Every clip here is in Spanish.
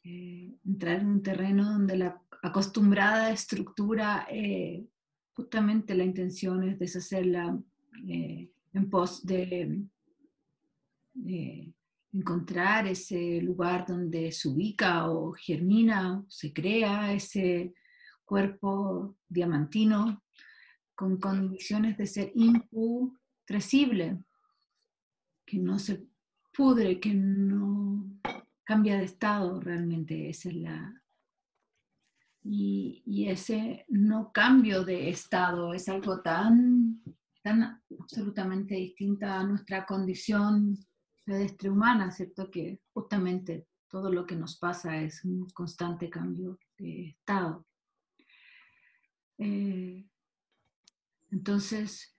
entrar en un terreno donde la acostumbrada estructura, justamente la intención es deshacerla en pos de encontrar ese lugar donde se ubica o germina, o se crea ese cuerpo diamantino con condiciones de ser imputrescible, que no se pudre, que no cambia de estado realmente. Esa es y ese no cambio de estado es algo tan absolutamente distinta a nuestra condición pedestre humana, ¿cierto? Que justamente todo lo que nos pasa es un constante cambio de estado. Entonces,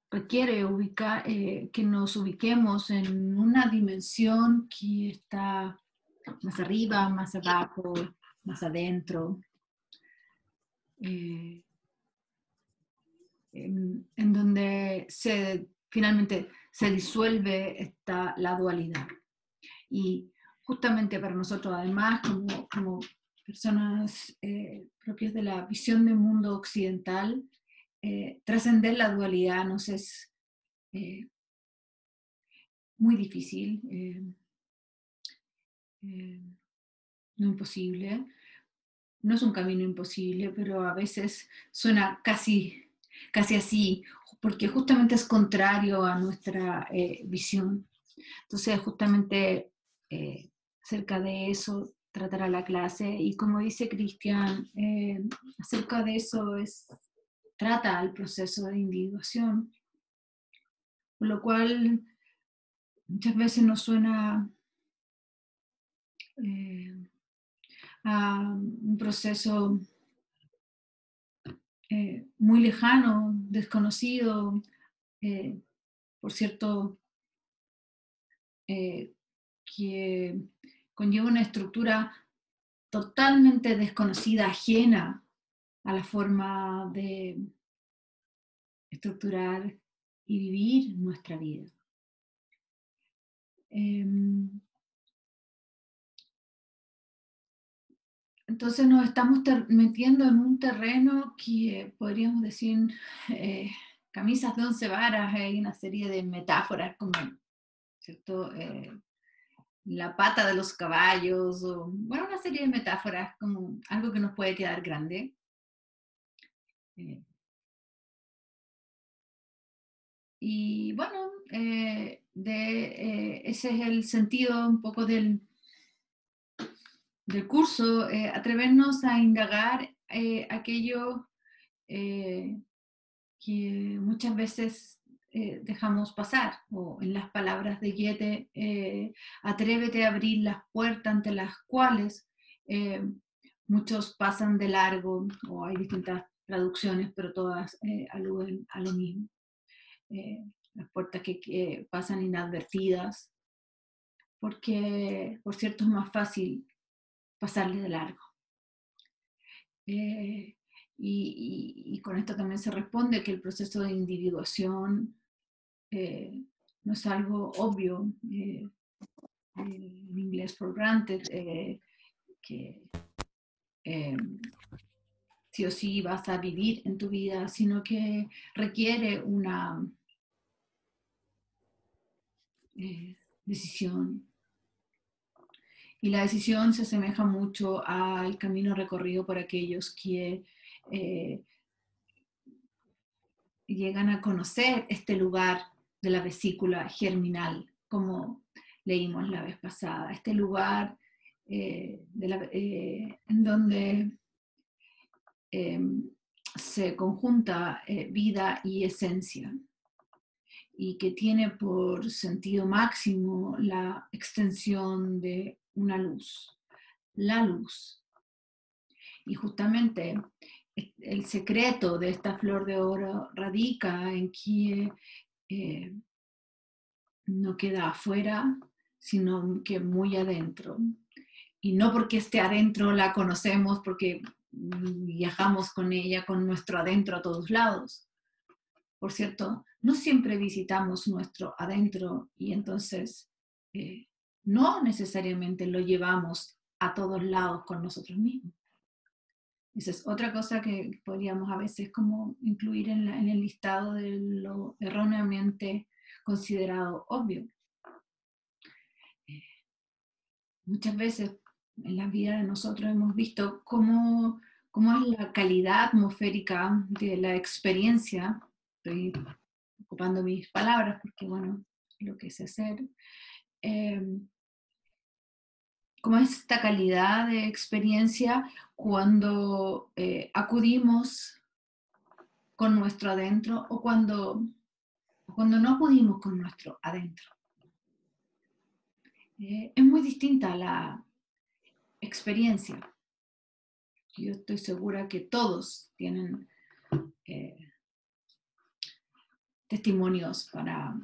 requiere que nos ubiquemos en una dimensión que está más arriba, más abajo, más adentro, en donde finalmente se disuelve la dualidad. Y justamente para nosotros, además, como personas propias de la visión del mundo occidental, trascender la dualidad nos es muy difícil, no imposible. No es un camino imposible, pero a veces suena casi así, porque justamente es contrario a nuestra visión. Entonces, justamente acerca de eso tratará la clase, y como dice Cristian, acerca de eso trata el proceso de individuación, por lo cual muchas veces nos suena a un proceso muy lejano, desconocido, por cierto, que conlleva una estructura totalmente desconocida, ajena a la forma de estructurar y vivir nuestra vida. Entonces nos estamos metiendo en un terreno que podríamos decir camisas de 11 varas. Hay una serie de metáforas como, ¿cierto? La pata de los caballos, o bueno, una serie de metáforas como algo que nos puede quedar grande. Y bueno, ese es el sentido un poco del curso, atrevernos a indagar aquello que muchas veces dejamos pasar, o en las palabras de Goethe, atrévete a abrir las puertas ante las cuales muchos pasan de largo, o hay distintas traducciones, pero todas aluden a lo mismo. Las puertas que pasan inadvertidas, porque, por cierto, es más fácil pasarle de largo. Y con esto también se responde que el proceso de individuación no es algo obvio, en inglés for granted, que sí o sí vas a vivir en tu vida, sino que requiere una decisión. Y la decisión se asemeja mucho al camino recorrido por aquellos que llegan a conocer este lugar de la vesícula germinal, como leímos la vez pasada, este lugar en donde se conjunta vida y esencia, y que tiene por sentido máximo la extensión de una luz, la luz. Y justamente el secreto de esta flor de oro radica en que no queda afuera, sino que muy adentro. Y no porque esté adentro la conocemos, porque viajamos con ella, con nuestro adentro a todos lados. Por cierto, no siempre visitamos nuestro adentro, y entonces no necesariamente lo llevamos a todos lados con nosotros mismos. Esa es otra cosa que podríamos a veces como incluir en el listado de lo erróneamente considerado obvio. Muchas veces en la vida de nosotros hemos visto cómo es la calidad atmosférica de la experiencia. Estoy ocupando mis palabras porque, bueno, lo que sé hacer. Eh, ¿Cómo es esta calidad de experiencia cuando acudimos con nuestro adentro o cuando no acudimos con nuestro adentro? Es muy distinta la experiencia. Yo estoy segura que todos tienen eh, testimonios para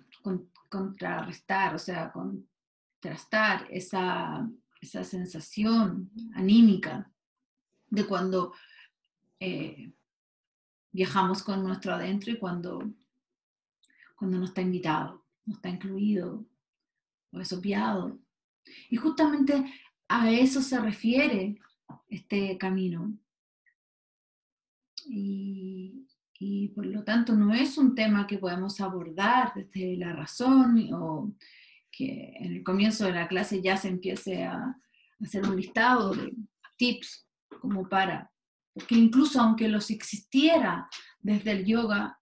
contrarrestar, o sea, contrastar esa sensación anímica de cuando viajamos con nuestro adentro y cuando no está invitado, no está incluido o es obviado. Y justamente a eso se refiere este camino. Y por lo tanto no es un tema que podemos abordar desde la razón o que en el comienzo de la clase ya se empiece a hacer un listado de tips como porque incluso aunque los existiera desde el yoga,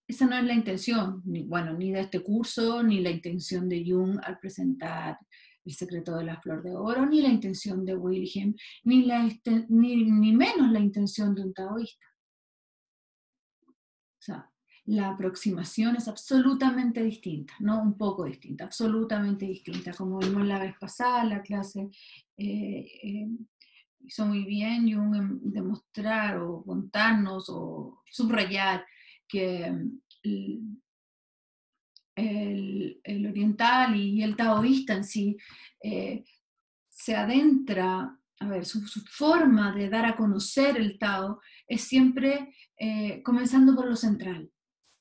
esa no es la intención, ni de este curso, ni la intención de Jung al presentar El secreto de la flor de oro, ni la intención de Wilhelm, ni menos la intención de un taoísta. O sea, la aproximación es absolutamente distinta, no un poco distinta, absolutamente distinta. Como vimos la vez pasada, la clase hizo muy bien Jung en demostrar o contarnos o subrayar que el oriental y el taoísta en sí se adentra, a ver, su forma de dar a conocer el Tao es siempre comenzando por lo central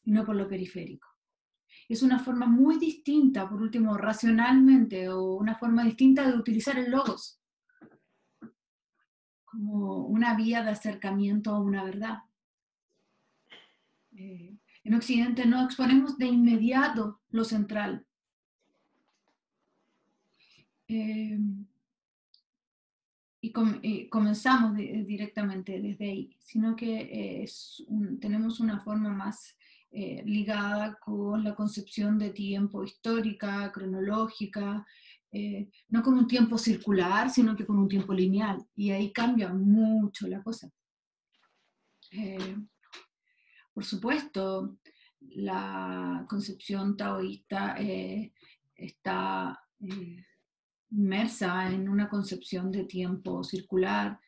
y no por lo periférico. Es una forma muy distinta, por último, racionalmente, o una forma distinta de utilizar el logos como una vía de acercamiento a una verdad. En Occidente no exponemos de inmediato lo central. Y comenzamos directamente desde ahí, sino que tenemos una forma más ligada con la concepción de tiempo histórica, cronológica, no con un tiempo circular, sino que con un tiempo lineal, y ahí cambia mucho la cosa. Por supuesto, la concepción taoísta está inmersa en una concepción de tiempo circular,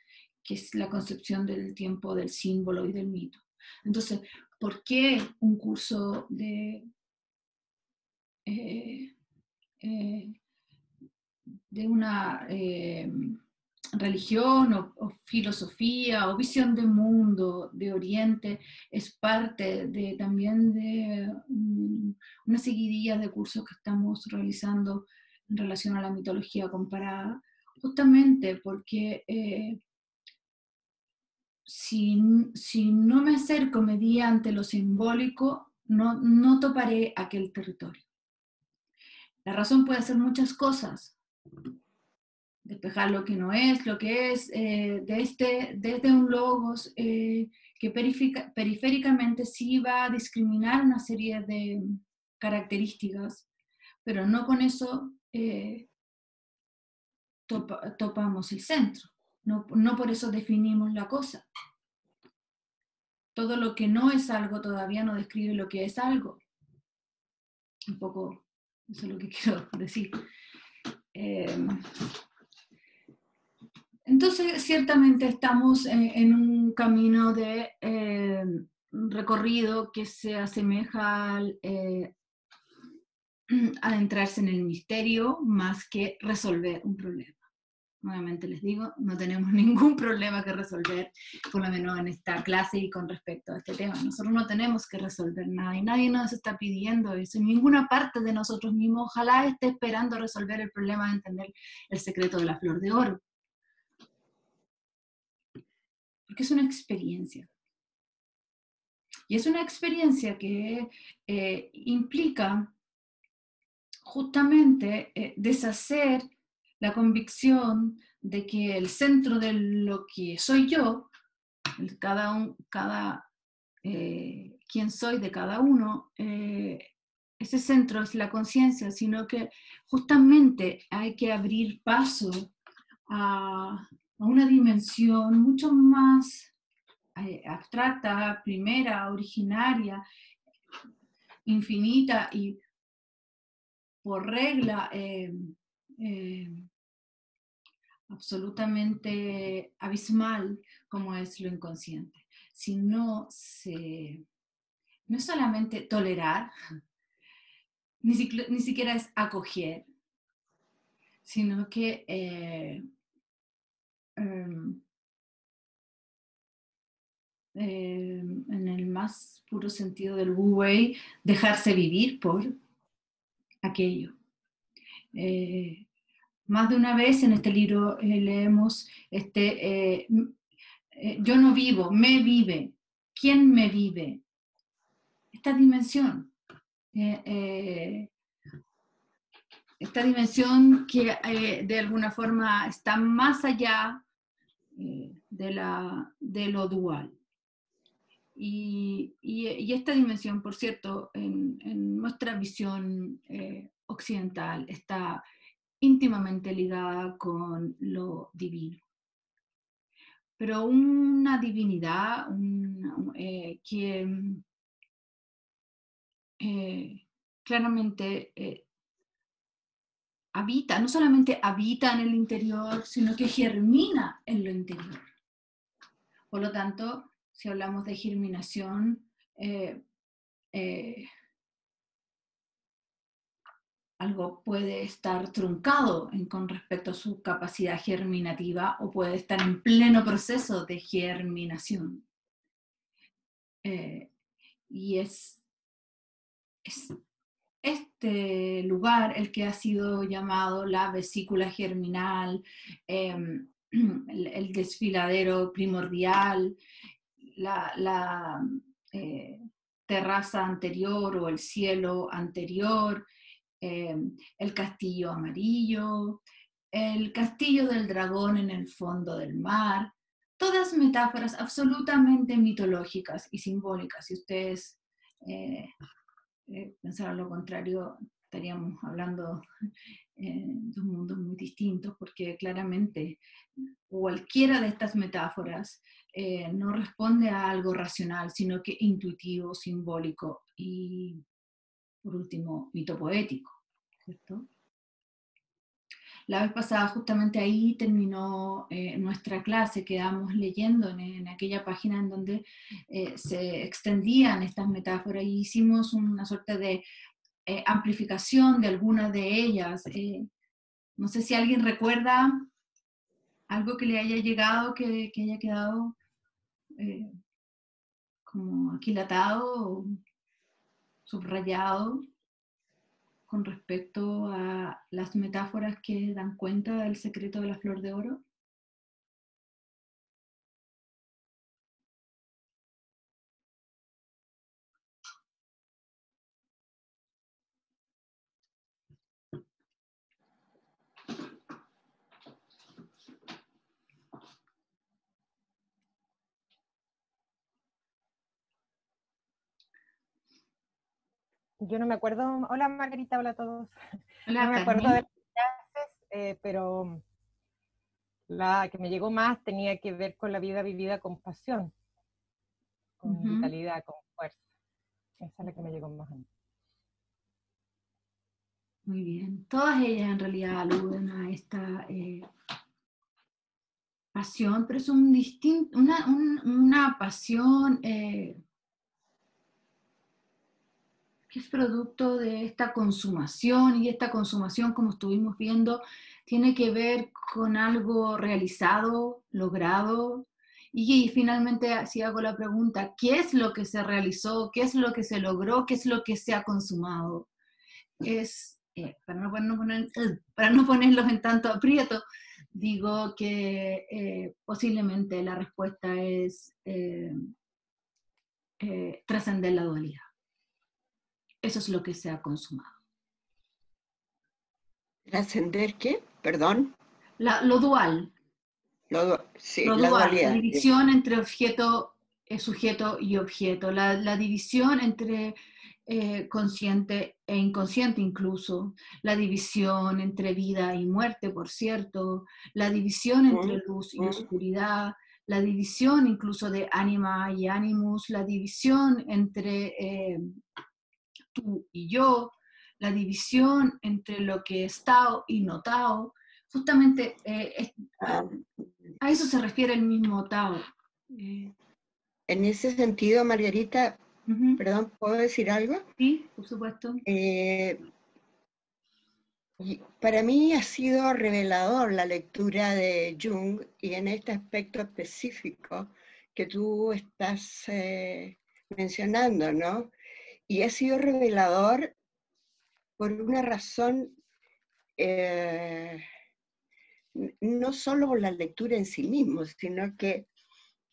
que es la concepción del tiempo del símbolo y del mito. Entonces, ¿por qué un curso eh, eh, de una religión o filosofía o visión de mundo de Oriente es parte también de una seguidilla de cursos que estamos realizando en relación a la mitología comparada? Justamente porque si no me acerco mediante lo simbólico, no toparé aquel territorio. La razón puede ser muchas cosas. Despejar lo que no es, lo que es, desde un logos que periféricamente sí va a discriminar una serie de características, pero no con eso topamos el centro, no por eso definimos la cosa. Todo lo que no es algo todavía no describe lo que es algo. Un poco, eso es lo que quiero decir. Entonces, ciertamente estamos en un camino de recorrido que se asemeja al adentrarse en el misterio más que resolver un problema. nuevamente les digo, no tenemos ningún problema que resolver, por lo menos en esta clase y con respecto a este tema. Nosotros no tenemos que resolver nada y nadie nos está pidiendo eso. En ninguna parte de nosotros mismos ojalá esté esperando resolver el problema de entender el secreto de la flor de oro. Porque es una experiencia. Y es una experiencia que implica justamente deshacer la convicción de que el centro de lo que soy yo, quién soy de cada uno, ese centro es la conciencia, sino que justamente hay que abrir paso a una dimensión mucho más abstracta, primera, originaria, infinita y por regla absolutamente abismal como es lo inconsciente. Si no no es solamente tolerar, ni siquiera es acoger, sino que en el más puro sentido del Wu Wei, dejarse vivir por aquello. Más de una vez en este libro leemos yo no vivo, me vive. ¿Quién me vive? Esta dimensión. Esta dimensión que de alguna forma está más allá de lo dual. Y esta dimensión, por cierto, en nuestra visión occidental, está íntimamente ligada con lo divino. Pero una divinidad que claramente habita, no solamente habita en el interior, sino que germina en lo interior. Por lo tanto, si hablamos de germinación, algo puede estar truncado con respecto a su capacidad germinativa o puede estar en pleno proceso de germinación. Y es este lugar el que ha sido llamado la vesícula germinal, el desfiladero primordial, la terraza anterior o el cielo anterior, el castillo amarillo, el castillo del dragón en el fondo del mar, todas metáforas absolutamente mitológicas y simbólicas. Si ustedes pensaran lo contrario, estaríamos hablando de un mundo muy distinto, porque claramente cualquiera de estas metáforas no responde a algo racional, sino que intuitivo, simbólico y, por último, mitopoético, ¿cierto? La vez pasada justamente ahí terminó nuestra clase, quedamos leyendo en aquella página en donde se extendían estas metáforas y hicimos una suerte de amplificación de algunas de ellas. No sé si alguien recuerda algo que le haya llegado, que haya quedado como aquilatado o subrayado con respecto a las metáforas que dan cuenta del secreto de la flor de oro. Yo no me acuerdo. Hola Margarita, hola a todos. Hola, no me Carmen. acuerdo de las clases, pero la que me llegó más tenía que ver con la vida vivida con pasión, con vitalidad, con fuerza. Esa es la que me llegó más a mí. Muy bien. Todas ellas en realidad aluden a esta pasión, pero es una pasión que es producto de esta consumación, y esta consumación, como estuvimos viendo, tiene que ver con algo realizado, logrado, y finalmente si hago la pregunta, ¿qué es lo que se realizó? ¿Qué es lo que se logró? ¿Qué es lo que se ha consumado? Es, para no ponerlos en tanto aprieto, digo que posiblemente la respuesta es trascender la dualidad. Eso es lo que se ha consumado. ¿Trascender qué? Perdón. Lo dual. Sí, Lo la dual, la dualidad. división entre objeto, sujeto y objeto, la división entre consciente e inconsciente incluso, la división entre vida y muerte, por cierto, la división entre luz y oscuridad, la división incluso de ánima y animus, la división entre tú y yo, la división entre lo que es Tao y no Tao, justamente a eso se refiere el mismo Tao. En ese sentido, Margarita, perdón, ¿puedo decir algo? Sí, por supuesto. Para mí ha sido revelador la lectura de Jung y en este aspecto específico que tú estás mencionando, ¿no? Y ha sido revelador por una razón, no solo por la lectura en sí mismo, sino que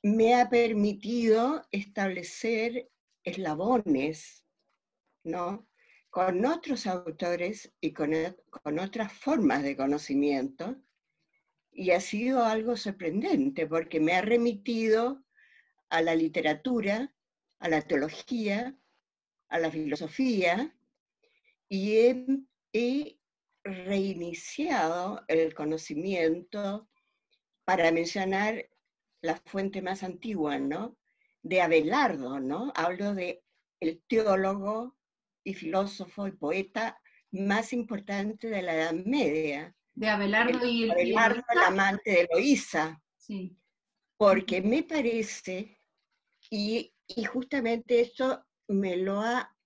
me ha permitido establecer eslabones, ¿no?, con otros autores y con otras formas de conocimiento, y ha sido algo sorprendente porque me ha remitido a la literatura, a la teología, a la filosofía, y he reiniciado el conocimiento, para mencionar la fuente más antigua, ¿no?, de Abelardo, ¿no? Hablo de el teólogo y filósofo y poeta más importante de la Edad Media. De Abelardo y Abelardo, el amante de Eloísa. Sí. Porque me parece, y justamente esto me lo ha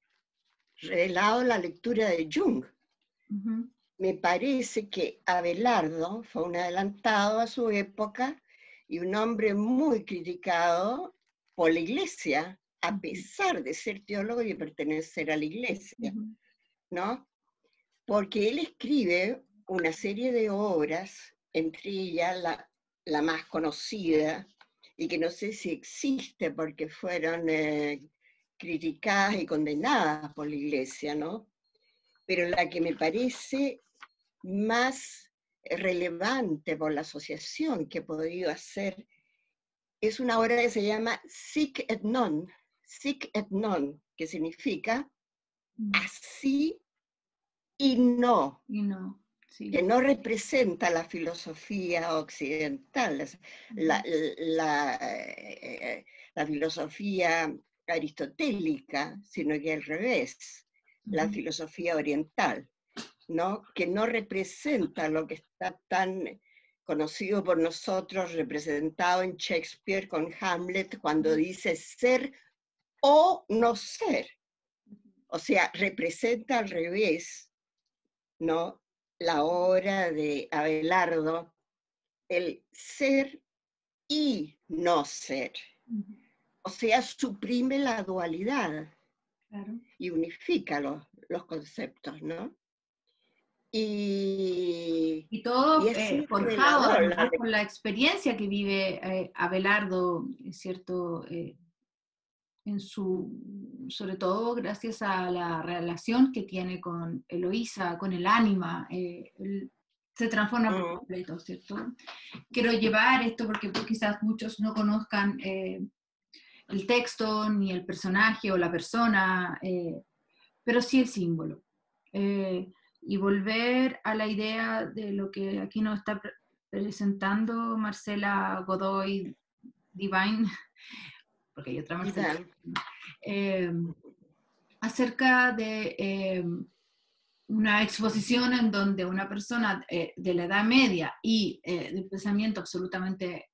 revelado la lectura de Jung. Me parece que Abelardo fue un adelantado a su época y un hombre muy criticado por la Iglesia, a pesar de ser teólogo y pertenecer a la Iglesia, ¿no? Porque él escribe una serie de obras, entre ellas la más conocida, y que no sé si existe porque fueron criticadas y condenadas por la Iglesia, ¿no? Pero la que me parece más relevante por la asociación que he podido hacer es una obra que se llama Sic et Non, que significa así y no, sí. Que no representa la filosofía occidental, la filosofía aristotélica, sino que al revés, la filosofía oriental, ¿no?, que no representa lo que está tan conocido por nosotros, representado en Shakespeare con Hamlet, cuando dice ser o no ser. O sea, representa al revés, ¿no?, la obra de Abelardo, el ser y no ser. O sea, suprime la dualidad, claro, y unifica los conceptos, ¿no? Y todo forjado además por la experiencia que vive Abelardo, ¿cierto? Sobre todo gracias a la relación que tiene con Eloísa, con el ánima, se transforma por completo, ¿cierto? Quiero llevar esto porque quizás muchos no conozcan el texto, ni el personaje o la persona, pero sí el símbolo. Y volver a la idea de lo que aquí nos está presentando Marcela Godoy Divine, porque hay otra Marcela, acerca de una exposición en donde una persona de la Edad Media y de pensamiento absolutamente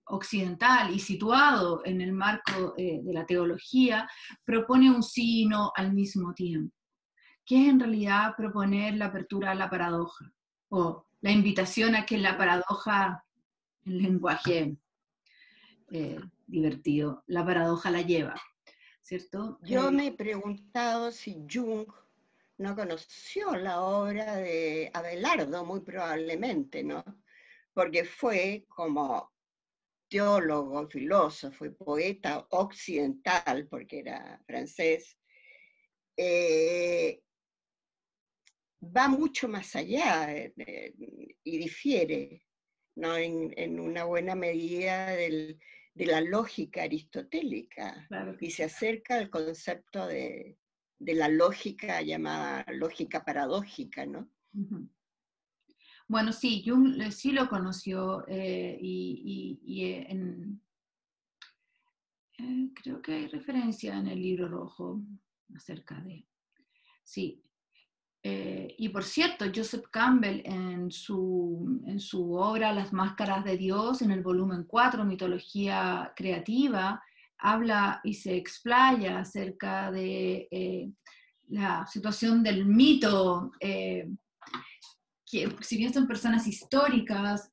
occidental y situado en el marco de la teología, propone un sí y no al mismo tiempo, que es en realidad proponer la apertura a la paradoja, o la invitación a que la paradoja, en lenguaje divertido, la paradoja la lleva, ¿cierto? Yo me he preguntado si Jung no conoció la obra de Abelardo, muy probablemente, ¿no? Porque fue como teólogo, filósofo y poeta occidental, porque era francés, va mucho más allá y difiere, ¿no? En una buena medida de la lógica aristotélica, Claro que y sí. se acerca al concepto de la lógica llamada lógica paradójica, ¿no? Uh-huh. Bueno, sí, Jung sí lo conoció creo que hay referencia en el Libro Rojo acerca de... Sí. Y por cierto, Joseph Campbell en su obra Las Máscaras de Dios, en el volumen 4, Mitología Creativa, habla y se explaya acerca de la situación del mito, que si bien son personas históricas,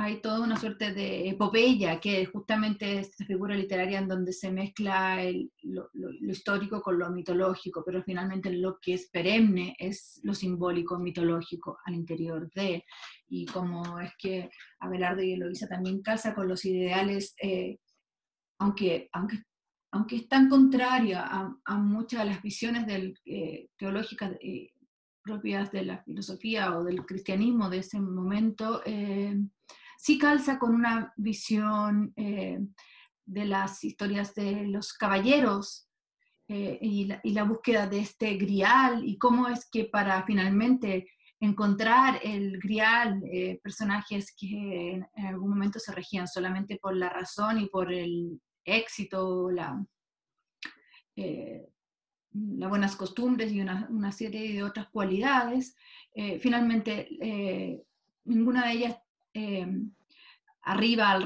hay toda una suerte de epopeya, que justamente es esta figura literaria en donde se mezcla lo histórico con lo mitológico, pero finalmente lo que es perenne es lo simbólico mitológico al interior de, y como es que Abelardo y Eloísa también calza con los ideales, aunque es tan contraria a muchas de las visiones teológicas propias de la filosofía o del cristianismo de ese momento, sí calza con una visión de las historias de los caballeros y la búsqueda de este grial, y cómo es que para finalmente encontrar el grial, personajes que en algún momento se regían solamente por la razón y por el éxito, las buenas costumbres y una serie de otras cualidades, finalmente ninguna de ellas arriba al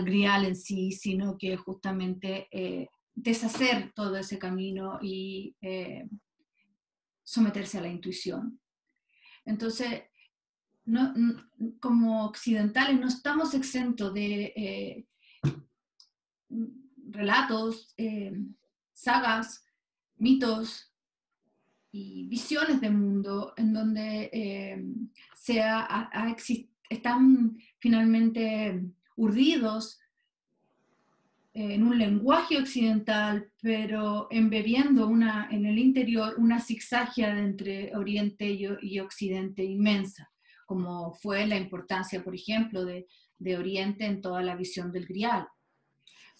grial en sí, sino que justamente deshacer todo ese camino y someterse a la intuición. Entonces, como occidentales no estamos exentos de relatos, sagas, mitos y visiones del mundo en donde están finalmente urdidos en un lenguaje occidental, pero embebiendo en el interior una zigzagia entre Oriente y Occidente inmensa, como fue la importancia, por ejemplo, de Oriente en toda la visión del Grial.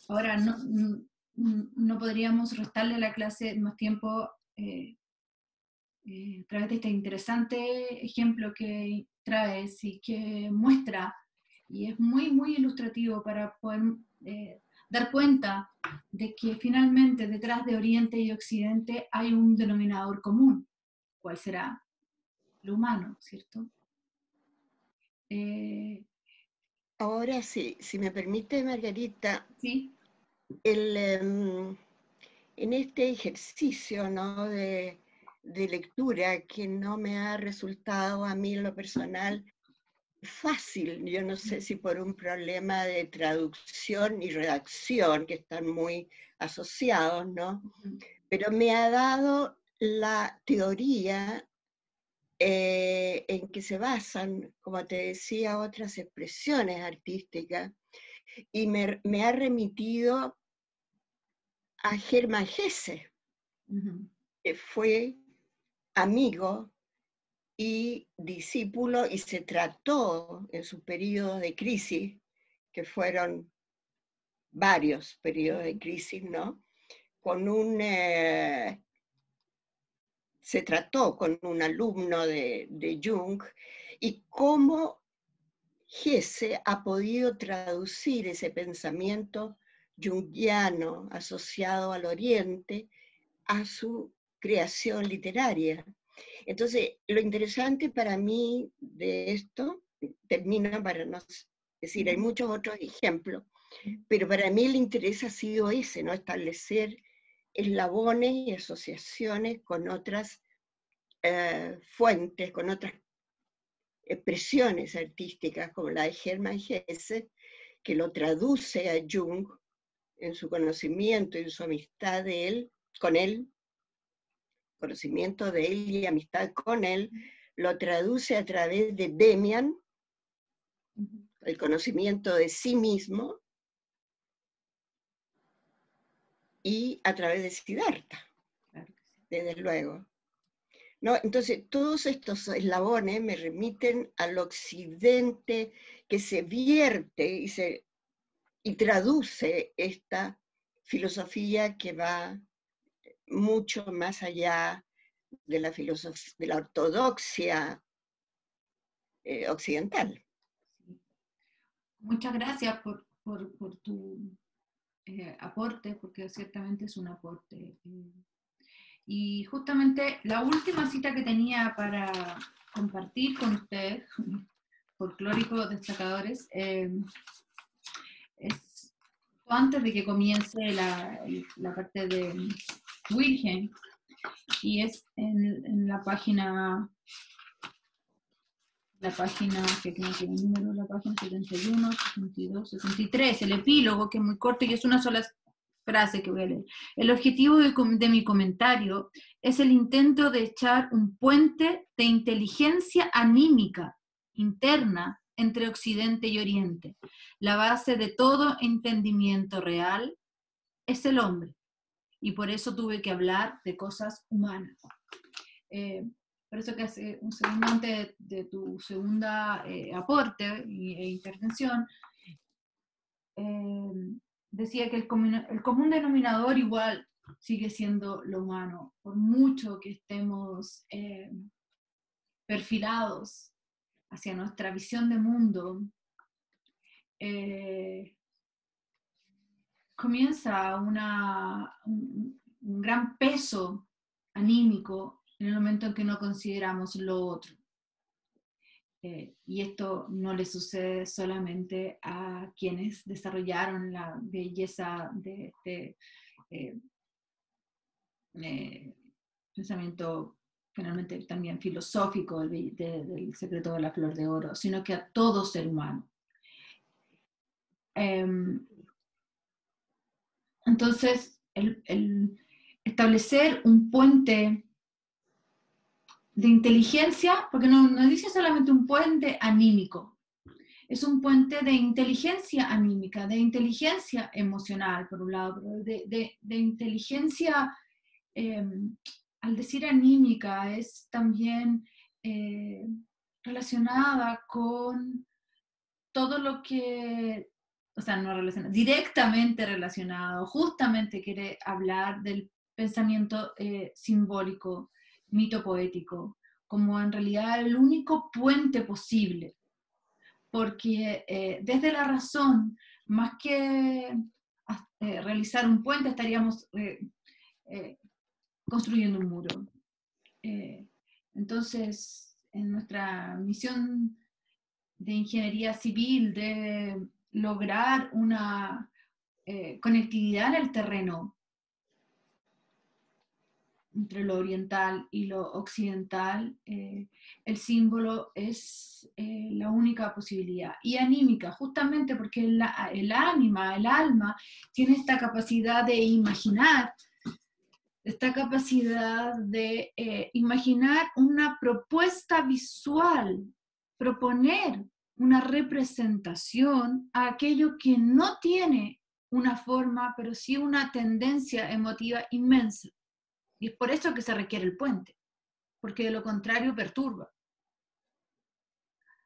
Ahora, no podríamos restarle a la clase más tiempo a través de este interesante ejemplo que traes y que muestra, y es muy, muy ilustrativo para poder dar cuenta de que finalmente detrás de Oriente y Occidente hay un denominador común. ¿Cuál será? Lo humano, ¿cierto? Ahora sí, si me permite, Margarita, ¿sí? En este ejercicio, ¿no? de lectura que no me ha resultado a mí en lo personal fácil, yo no sé si por un problema de traducción y redacción que están muy asociados, ¿no? Pero me ha dado la teoría en que se basan, como te decía, otras expresiones artísticas, y me ha remitido a Hermann Hesse, que fue amigo y discípulo, y se trató en sus periodos de crisis, que fueron varios periodos de crisis, ¿no? Se trató con un alumno de Jung, y cómo Hesse ha podido traducir ese pensamiento jungiano asociado al Oriente a su creación literaria. Entonces, lo interesante para mí de esto, termino para no Es decir, hay muchos otros ejemplos, pero para mí el interés ha sido ese, ¿no? Establecer eslabones y asociaciones con otras fuentes, con otras expresiones artísticas, como la de Hermann Hesse, que lo traduce a Jung en su conocimiento y en su amistad de él, con él, conocimiento de él y amistad con él, lo traduce a través de Demian, el conocimiento de sí mismo, y a través de Siddhartha, desde luego. ¿No? Entonces, todos estos eslabones me remiten al occidente que se vierte y traduce esta filosofía que va mucho más allá de la filosofía, de la ortodoxia occidental. Muchas gracias por tu aporte, porque ciertamente es un aporte. Y justamente la última cita que tenía para compartir con ustedes, folclóricos destacadores, es antes de que comience la parte de Wilhelm, y es en la página que tiene que el número, la página 71, 62, 63, el epílogo, que es muy corto y es una sola frase que voy a leer. El objetivo de mi comentario es el intento de echar un puente de inteligencia anímica interna entre Occidente y Oriente. La base de todo entendimiento real es el hombre, y por eso tuve que hablar de cosas humanas. Por eso que hace un segundo antes de tu segunda aporte e intervención, decía que el común denominador igual sigue siendo lo humano, por mucho que estemos perfilados hacia nuestra visión de mundo, comienza un gran peso anímico en el momento en que no consideramos lo otro. Y esto no le sucede solamente a quienes desarrollaron la belleza de pensamiento finalmente también filosófico del secreto de la flor de oro, sino que a todo ser humano. Entonces, el establecer un puente de inteligencia, porque no dice solamente un puente anímico, es un puente de inteligencia anímica, de inteligencia emocional, por un lado, pero de inteligencia, al decir anímica, es también relacionada con todo lo que, o sea, no relacionado, directamente relacionado, justamente quiere hablar del pensamiento simbólico, mito poético, como en realidad el único puente posible, porque desde la razón, más que realizar un puente, estaríamos construyendo un muro. Entonces, en nuestra misión de ingeniería civil debe lograr una conectividad en el terreno entre lo oriental y lo occidental. El símbolo es la única posibilidad. Y anímica, justamente porque el alma, tiene esta capacidad de imaginar, esta capacidad de imaginar una propuesta visual, proponer una representación a aquello que no tiene una forma, pero sí una tendencia emotiva inmensa. Y es por eso que se requiere el puente, porque de lo contrario perturba.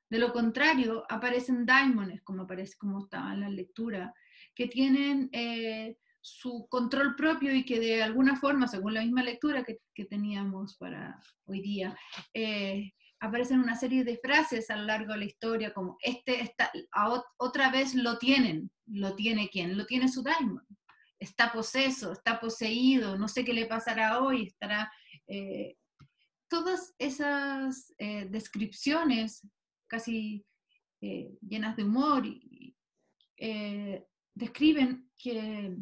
De lo contrario aparecen daimones, como estaba en la lectura, que tienen su control propio y que de alguna forma, según la misma lectura que teníamos para hoy día, aparecen una serie de frases a lo largo de la historia, como otra vez lo tienen. ¿Lo tiene quién? Lo tiene su daimon. Está poseso, está poseído, no sé qué le pasará hoy, estará... todas esas descripciones casi llenas de humor, y describen que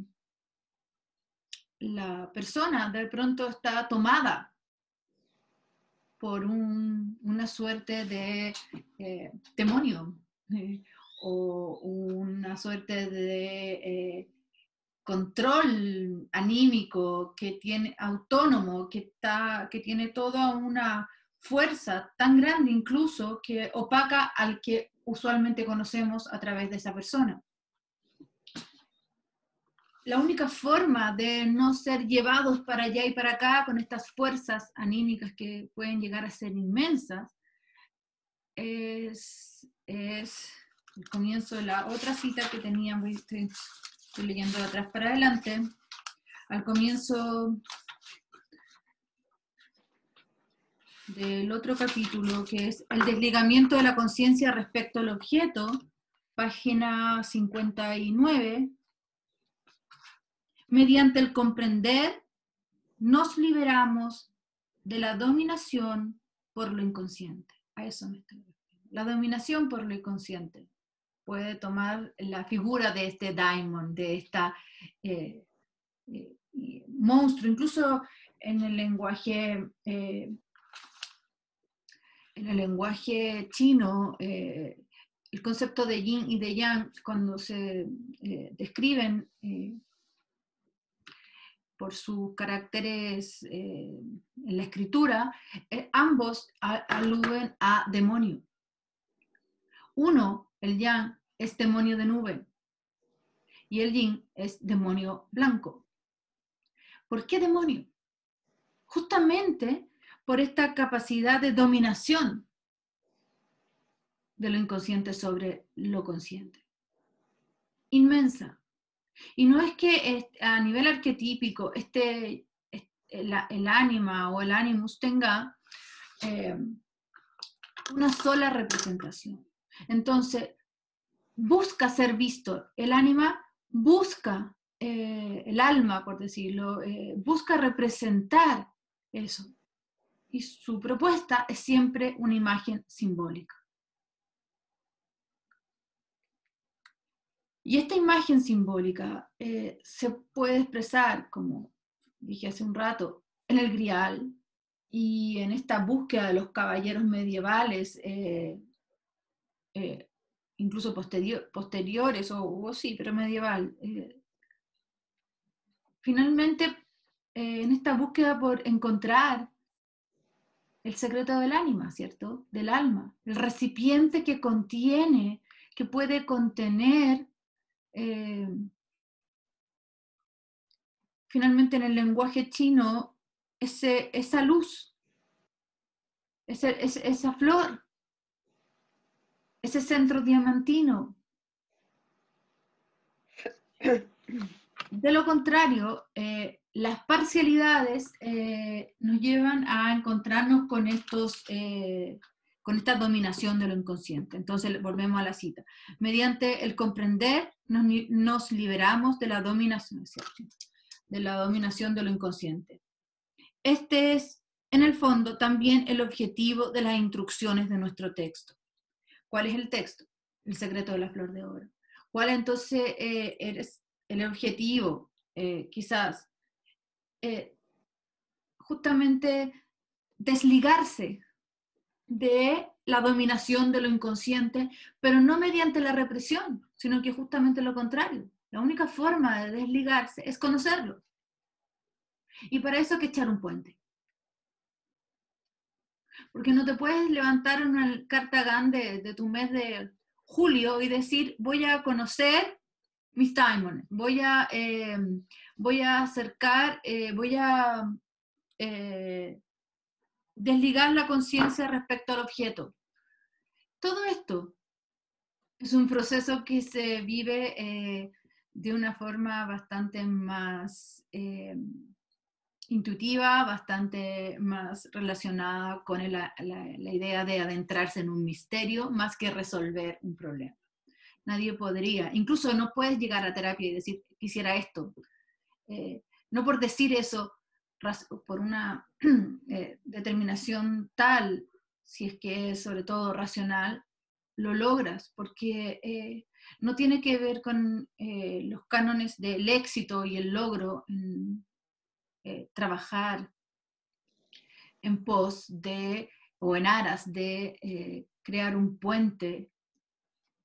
la persona de pronto está tomada por una suerte de demonio, o una suerte de control anímico que tiene autónomo, que tiene toda una fuerza tan grande incluso que opaca al que usualmente conocemos a través de esa persona. La única forma de no ser llevados para allá y para acá con estas fuerzas anímicas que pueden llegar a ser inmensas es el comienzo de la otra cita que teníamos. Estoy leyendo de atrás para adelante. Al comienzo del otro capítulo, que es el desligamiento de la conciencia respecto al objeto, página 59. Mediante el comprender, nos liberamos de la dominación por lo inconsciente. A eso me estoy refiriendo. La dominación por lo inconsciente puede tomar la figura de este daimon, de esta monstruo, incluso en el lenguaje chino, el concepto de yin y de yang, cuando se describen por sus caracteres en la escritura, ambos aluden a demonio. Uno, el yang, es demonio de nube, y el yin es demonio blanco. ¿Por qué demonio? Justamente por esta capacidad de dominación de lo inconsciente sobre lo consciente. Inmensa. Y no es que a nivel arquetípico el ánima o el animus tenga una sola representación. Entonces, busca ser visto. El ánima busca, el alma, por decirlo, busca representar eso. Y su propuesta es siempre una imagen simbólica. Y esta imagen simbólica se puede expresar, como dije hace un rato, en el grial y en esta búsqueda de los caballeros medievales, incluso posteriores, o sí, pero medieval. Finalmente, en esta búsqueda por encontrar el secreto del ánima, ¿cierto? Del alma, el recipiente que contiene, que puede contener. Finalmente en el lenguaje chino, esa luz, esa flor, ese centro diamantino. De lo contrario, las parcialidades nos llevan a encontrarnos con esta dominación de lo inconsciente. Entonces volvemos a la cita. Mediante el comprender nos liberamos de la dominación, ¿cierto? De la dominación de lo inconsciente. Este es, en el fondo, también el objetivo de las instrucciones de nuestro texto. ¿Cuál es el texto? El secreto de la flor de oro. ¿Cuál entonces es el objetivo? Quizás justamente desligarse de la dominación de lo inconsciente, pero no mediante la represión, sino que justamente lo contrario. La única forma de desligarse es conocerlo. Y para eso hay que echar un puente. Porque no te puedes levantar en una carta GAN de tu mes de julio y decir, voy a conocer mis daimones, voy a acercar, voy a desligar la conciencia respecto al objeto. Todo esto es un proceso que se vive de una forma bastante más intuitiva, bastante más relacionada con la idea de adentrarse en un misterio más que resolver un problema. Nadie podría, incluso no puedes llegar a terapia y decir, quisiera esto. No por decir eso, por una determinación tal, si es que es sobre todo racional, lo logras, porque no tiene que ver con los cánones del éxito y el logro en trabajar en pos de, o en aras de crear un puente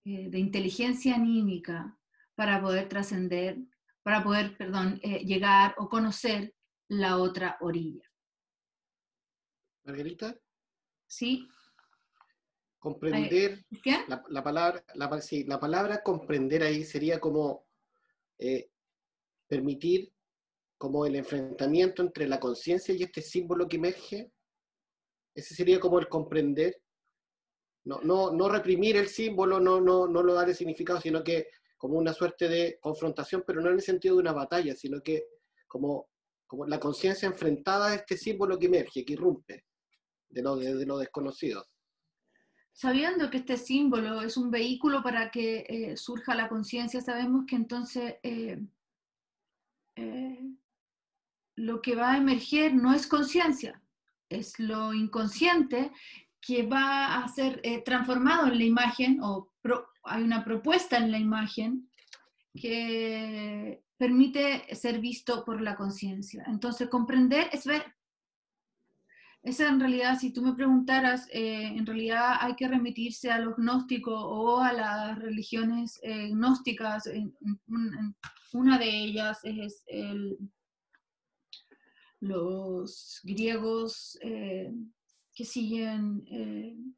de inteligencia anímica para poder trascender, para poder, perdón, llegar o conocer la otra orilla. Margarita, ¿Sí? comprender, ¿Qué? la palabra comprender ahí sería como permitir como el enfrentamiento entre la conciencia y este símbolo que emerge. Ese sería como el comprender. No reprimir el símbolo, no lo darle significado, sino que como una suerte de confrontación, pero no en el sentido de una batalla, sino que como la conciencia enfrentada a este símbolo que emerge, que irrumpe de lo desconocido. Sabiendo que este símbolo es un vehículo para que surja la conciencia, sabemos que entonces lo que va a emerger no es conciencia, es lo inconsciente que va a ser transformado en la imagen, o hay una propuesta en la imagen que permite ser visto por la conciencia. Entonces, comprender es ver. Esa en realidad, si tú me preguntaras, en realidad hay que remitirse a los gnósticos o a las religiones gnósticas. Una de ellas es los griegos que siguen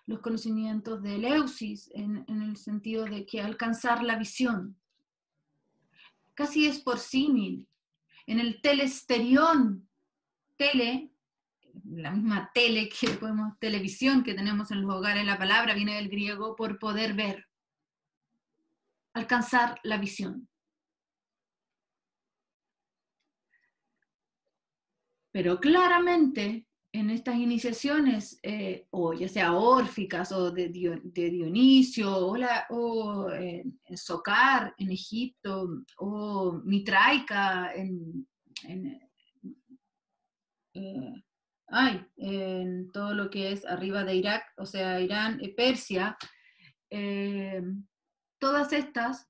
los conocimientos de Eleusis, en el sentido de que alcanzar la visión. Casi es por símil. En el telesterión, la misma tele que televisión que tenemos en los hogares, la palabra viene del griego por poder ver, alcanzar la visión. Pero claramente en estas iniciaciones, o ya sea órficas o de Dionisio, o Socar en Egipto, o Mitraica en todo lo que es arriba de Irak, o sea, Irán, Persia, todas estas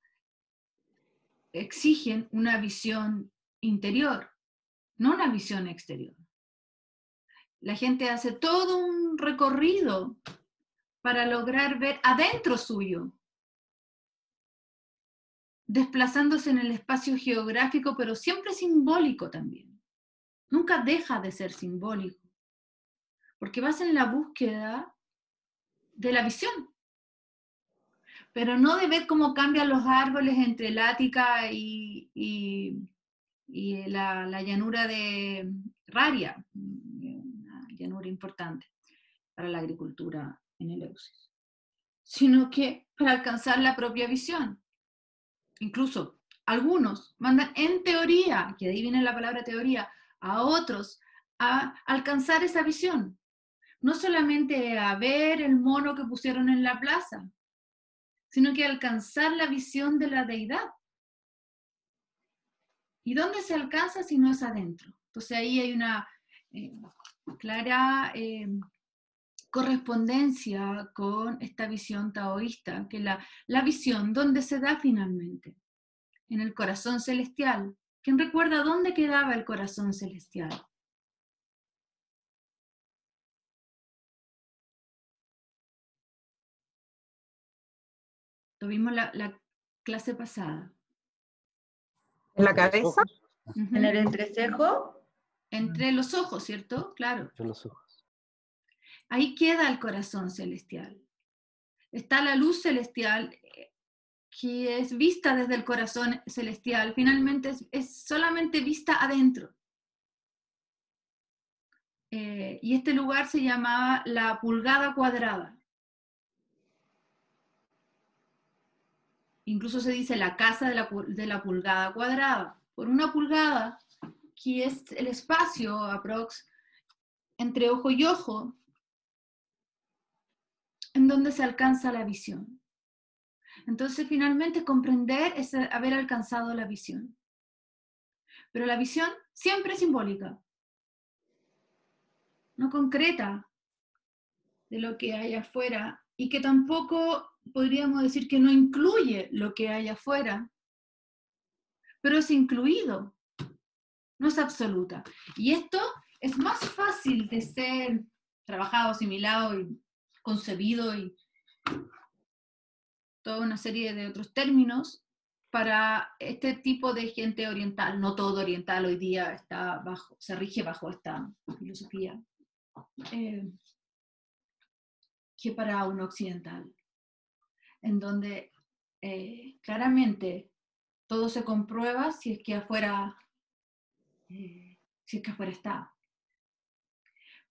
exigen una visión interior, no una visión exterior. La gente hace todo un recorrido para lograr ver adentro suyo, desplazándose en el espacio geográfico, pero siempre simbólico también. Nunca deja de ser simbólico, porque vas en la búsqueda de la visión, pero no de ver cómo cambian los árboles entre el Ática y la llanura de Raria, una llanura importante para la agricultura en Eleusis, sino que para alcanzar la propia visión. Incluso algunos mandan en teoría, que de ahí viene la palabra teoría, a otros a alcanzar esa visión. No solamente a ver el mono que pusieron en la plaza, sino que alcanzar la visión de la deidad. ¿Y dónde se alcanza si no es adentro? Entonces ahí hay una clara correspondencia con esta visión taoísta, que la visión, ¿dónde se da finalmente? En el corazón celestial. ¿Quién recuerda dónde quedaba el corazón celestial? Lo vimos la clase pasada. ¿En la cabeza? ¿En el entrecejo? Entre los ojos, ¿cierto? Claro. Entre los ojos. Ahí queda el corazón celestial. Está la luz celestial que es vista desde el corazón celestial. Finalmente es solamente vista adentro. Y este lugar se llamaba la pulgada cuadrada. Incluso se dice la casa de la pulgada cuadrada. Por una pulgada, que es el espacio aprox entre ojo y ojo, en donde se alcanza la visión. Entonces, finalmente, comprender es haber alcanzado la visión. Pero la visión siempre es simbólica, no concreta. de lo que hay afuera, y que tampoco podríamos decir que no incluye lo que hay afuera, pero es incluido, no es absoluta. Y esto es más fácil de ser trabajado, asimilado y concebido y toda una serie de otros términos para este tipo de gente oriental. No todo oriental hoy día se rige bajo esta filosofía, que para un occidental, en donde claramente todo se comprueba si es que afuera está.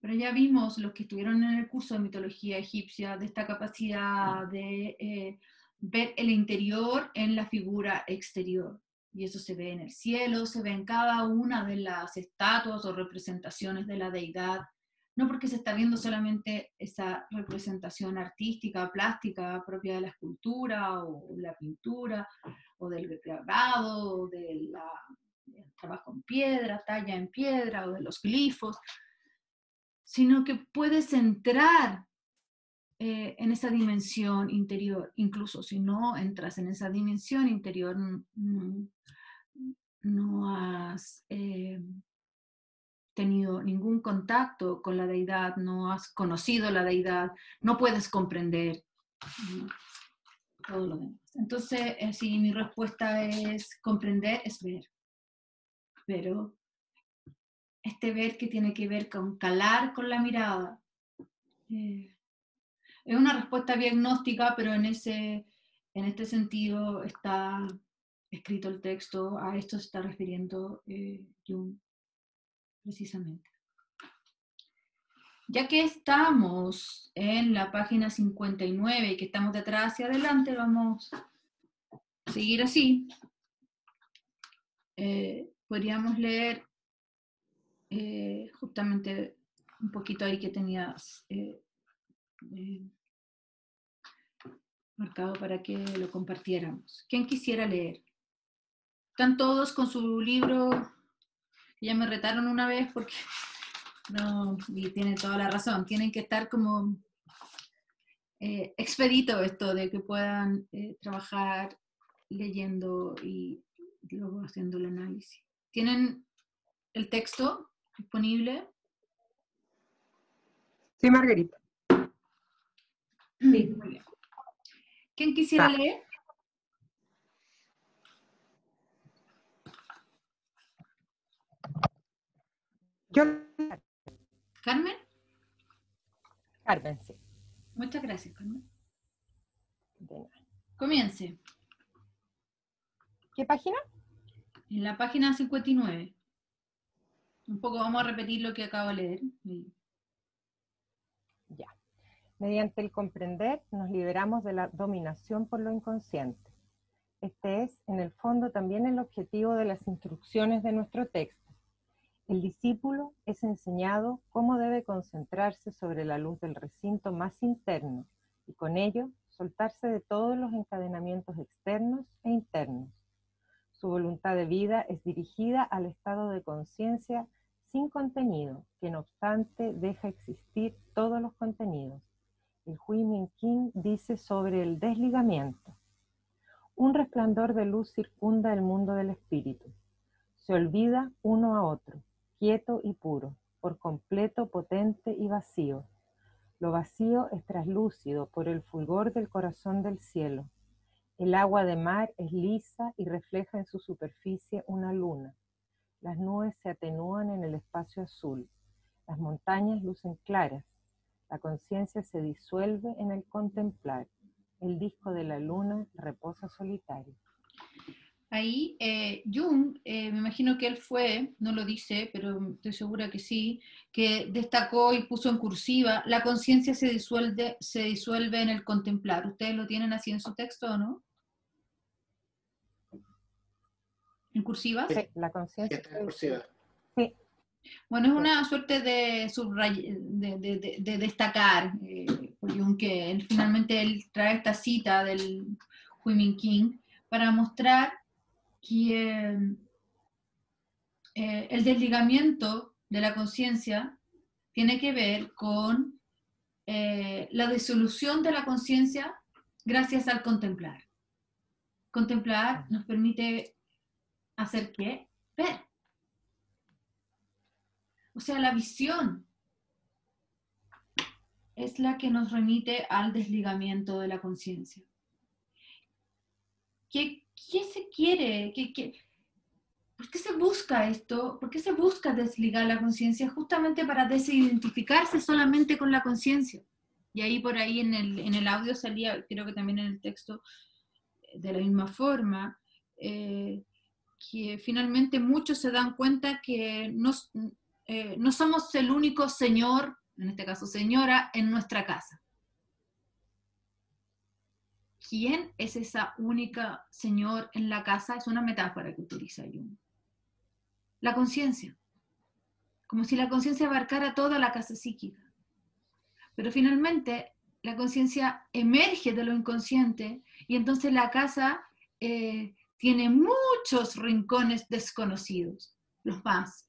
Pero ya vimos, los que estuvieron en el curso de mitología egipcia, de esta capacidad de ver el interior en la figura exterior. Y eso se ve en el cielo, se ve en cada una de las estatuas o representaciones de la deidad, no porque se está viendo solamente esa representación artística, plástica, propia de la escultura o la pintura, o del grabado, o del trabajo en piedra, talla en piedra, o de los glifos, sino que puedes entrar en esa dimensión interior. Incluso si no entras en esa dimensión interior, no has tenido ningún contacto con la deidad, no has conocido la deidad, no puedes comprender todo lo demás. Entonces, sí, mi respuesta es: comprender es ver, pero este ver que tiene que ver con calar con la mirada. Es una respuesta diagnóstica, pero en este sentido está escrito el texto, a esto se está refiriendo Jung precisamente. Ya que estamos en la página 59 y que estamos de atrás hacia adelante, vamos a seguir así. Podríamos leer justamente un poquito ahí que tenías marcado para que lo compartiéramos. ¿Quién quisiera leer? Están todos con su libro. Ya me retaron una vez porque no, y tiene toda la razón, tienen que estar como expedito esto de que puedan trabajar leyendo y luego haciendo el análisis. ¿Tienen el texto disponible? Sí, Margarita. Sí, muy bien. ¿Quién quisiera leer? Yo. ¿Carmen? Carmen, sí. Muchas gracias, Carmen. De nada. Comience. ¿Qué página? En la página 59. Un poco vamos a repetir lo que acabo de leer. Ya. Mediante el comprender nos liberamos de la dominación por lo inconsciente. Este es, en el fondo, también el objetivo de las instrucciones de nuestro texto. El discípulo es enseñado cómo debe concentrarse sobre la luz del recinto más interno y con ello soltarse de todos los encadenamientos externos e internos. Su voluntad de vida es dirigida al estado de conciencia sin contenido, que no obstante deja existir todos los contenidos. El Huimin King dice sobre el desligamiento: un resplandor de luz circunda el mundo del espíritu. Se olvida uno a otro, quieto y puro, por completo potente y vacío. Lo vacío es traslúcido por el fulgor del corazón del cielo. El agua de mar es lisa y refleja en su superficie una luna. Las nubes se atenúan en el espacio azul. Las montañas lucen claras. La conciencia se disuelve en el contemplar. El disco de la luna reposa solitario. Ahí Jung, me imagino que él fue, no lo dice, pero estoy segura que sí, que destacó y puso en cursiva: la conciencia se disuelve en el contemplar. ¿Ustedes lo tienen así en su texto o no? ¿En cursiva? Sí, la conciencia Está en cursiva. Sí. Bueno, es una suerte de destacar, por Jung, que finalmente él trae esta cita del Huimin King para mostrar que el desligamiento de la conciencia tiene que ver con la disolución de la conciencia gracias al contemplar. Contemplar nos permite hacer ¿qué? Ver. O sea, la visión es la que nos remite al desligamiento de la conciencia. ¿Qué se quiere? ¿Por qué se busca esto? ¿Por qué se busca desligar la conciencia? Justamente para desidentificarse solamente con la conciencia. Y ahí por ahí en el audio salía, creo que también en el texto, de la misma forma, que finalmente muchos se dan cuenta que no somos el único señor, en este caso señora, en nuestra casa. ¿Quién es esa única señor en la casa? Es una metáfora que utiliza Jung. La conciencia. Como si la conciencia abarcara toda la casa psíquica. Pero finalmente la conciencia emerge de lo inconsciente y entonces la casa tiene muchos rincones desconocidos, los más.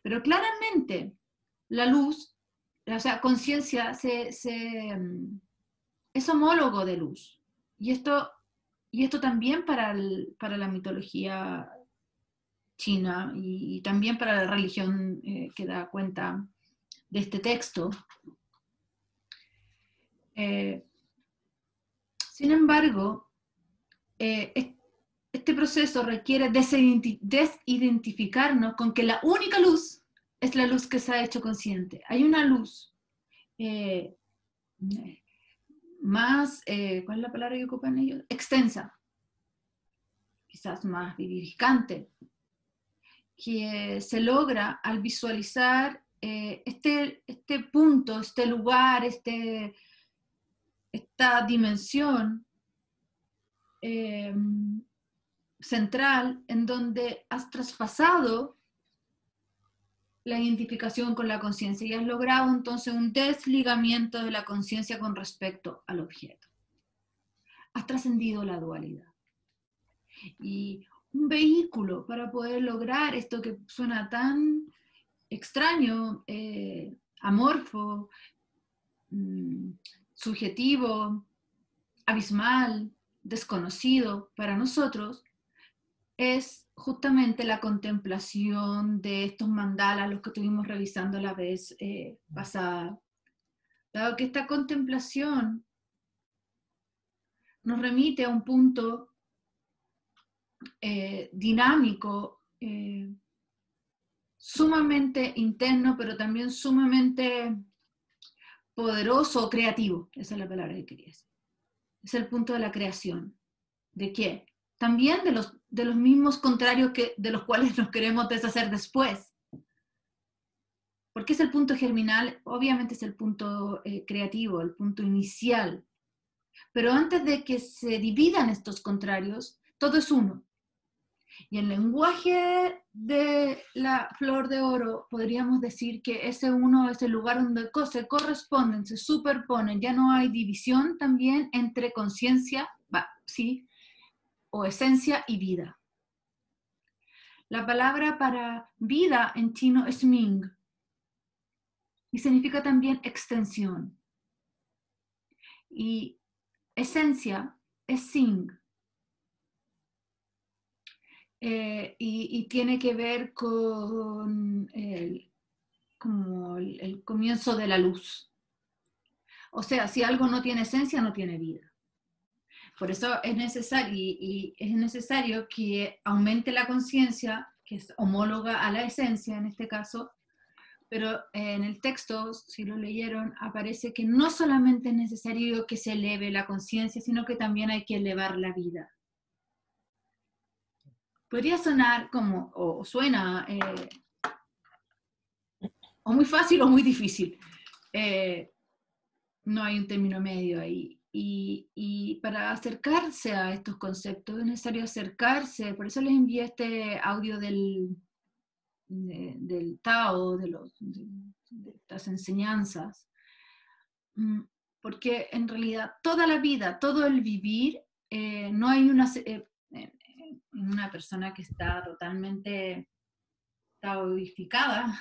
Pero claramente la luz, o sea, conciencia es homólogo de luz. Y esto también para la mitología china y también para la religión que da cuenta de este texto. Sin embargo, este proceso requiere desidentificarnos con que la única luz es la luz que se ha hecho consciente. Hay una luz más, ¿cuál es la palabra que ocupan ellos? Extensa, quizás más vivificante, que se logra al visualizar este punto, este lugar, esta dimensión central en donde has traspasado la identificación con la conciencia y has logrado entonces un desligamiento de la conciencia con respecto al objeto. Has trascendido la dualidad. Y un vehículo para poder lograr esto que suena tan extraño, amorfo, subjetivo, abismal, desconocido para nosotros, es justamente la contemplación de estos mandalas, los que estuvimos revisando la vez pasada. Dado que esta contemplación nos remite a un punto dinámico, sumamente interno, pero también sumamente poderoso, creativo. Esa es la palabra que quería decir. Es el punto de la creación. ¿De qué? También de los mismos contrarios de los cuales nos queremos deshacer después. Porque es el punto germinal, obviamente es el punto creativo, el punto inicial. Pero antes de que se dividan estos contrarios, todo es uno. Y en el lenguaje de la flor de oro podríamos decir que ese uno es el lugar donde se corresponden, se superponen, ya no hay división también entre conciencia, sí, o esencia y vida. La palabra para vida en chino es Ming y significa también extensión. Y esencia es Sing. Y tiene que ver con como el comienzo de la luz. O sea, si algo no tiene esencia, no tiene vida. Por eso es necesario que aumente la conciencia, que es homóloga a la esencia en este caso, pero en el texto, si lo leyeron, aparece que no solamente es necesario que se eleve la conciencia, sino que también hay que elevar la vida. Podría sonar como, o suena, o muy fácil o muy difícil. No hay un término medio ahí. Y para acercarse a estos conceptos es necesario acercarse, por eso les envié este audio del Tao, de estas enseñanzas, porque en realidad toda la vida, todo el vivir, no hay una persona que está totalmente taoificada,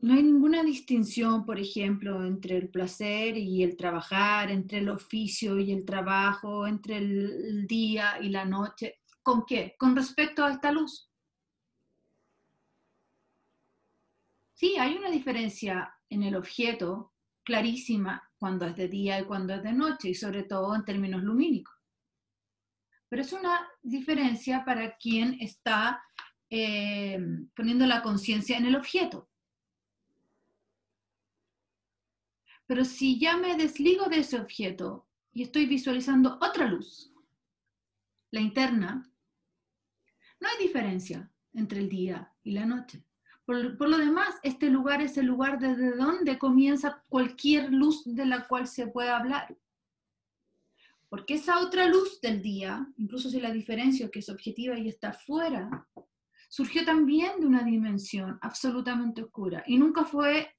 no hay ninguna distinción, por ejemplo, entre el placer y el trabajar, entre el oficio y el trabajo, entre el día y la noche. ¿Con qué? Con respecto a esta luz. Sí, hay una diferencia en el objeto clarísima cuando es de día y cuando es de noche, y sobre todo en términos lumínicos. Pero es una diferencia para quien está poniendo la conciencia en el objeto. Pero si ya me desligo de ese objeto y estoy visualizando otra luz, la interna, no hay diferencia entre el día y la noche. Por lo demás, este lugar es el lugar desde donde comienza cualquier luz de la cual se pueda hablar. Porque esa otra luz del día, incluso si la diferencio que es objetiva y está fuera, surgió también de una dimensión absolutamente oscura y nunca fue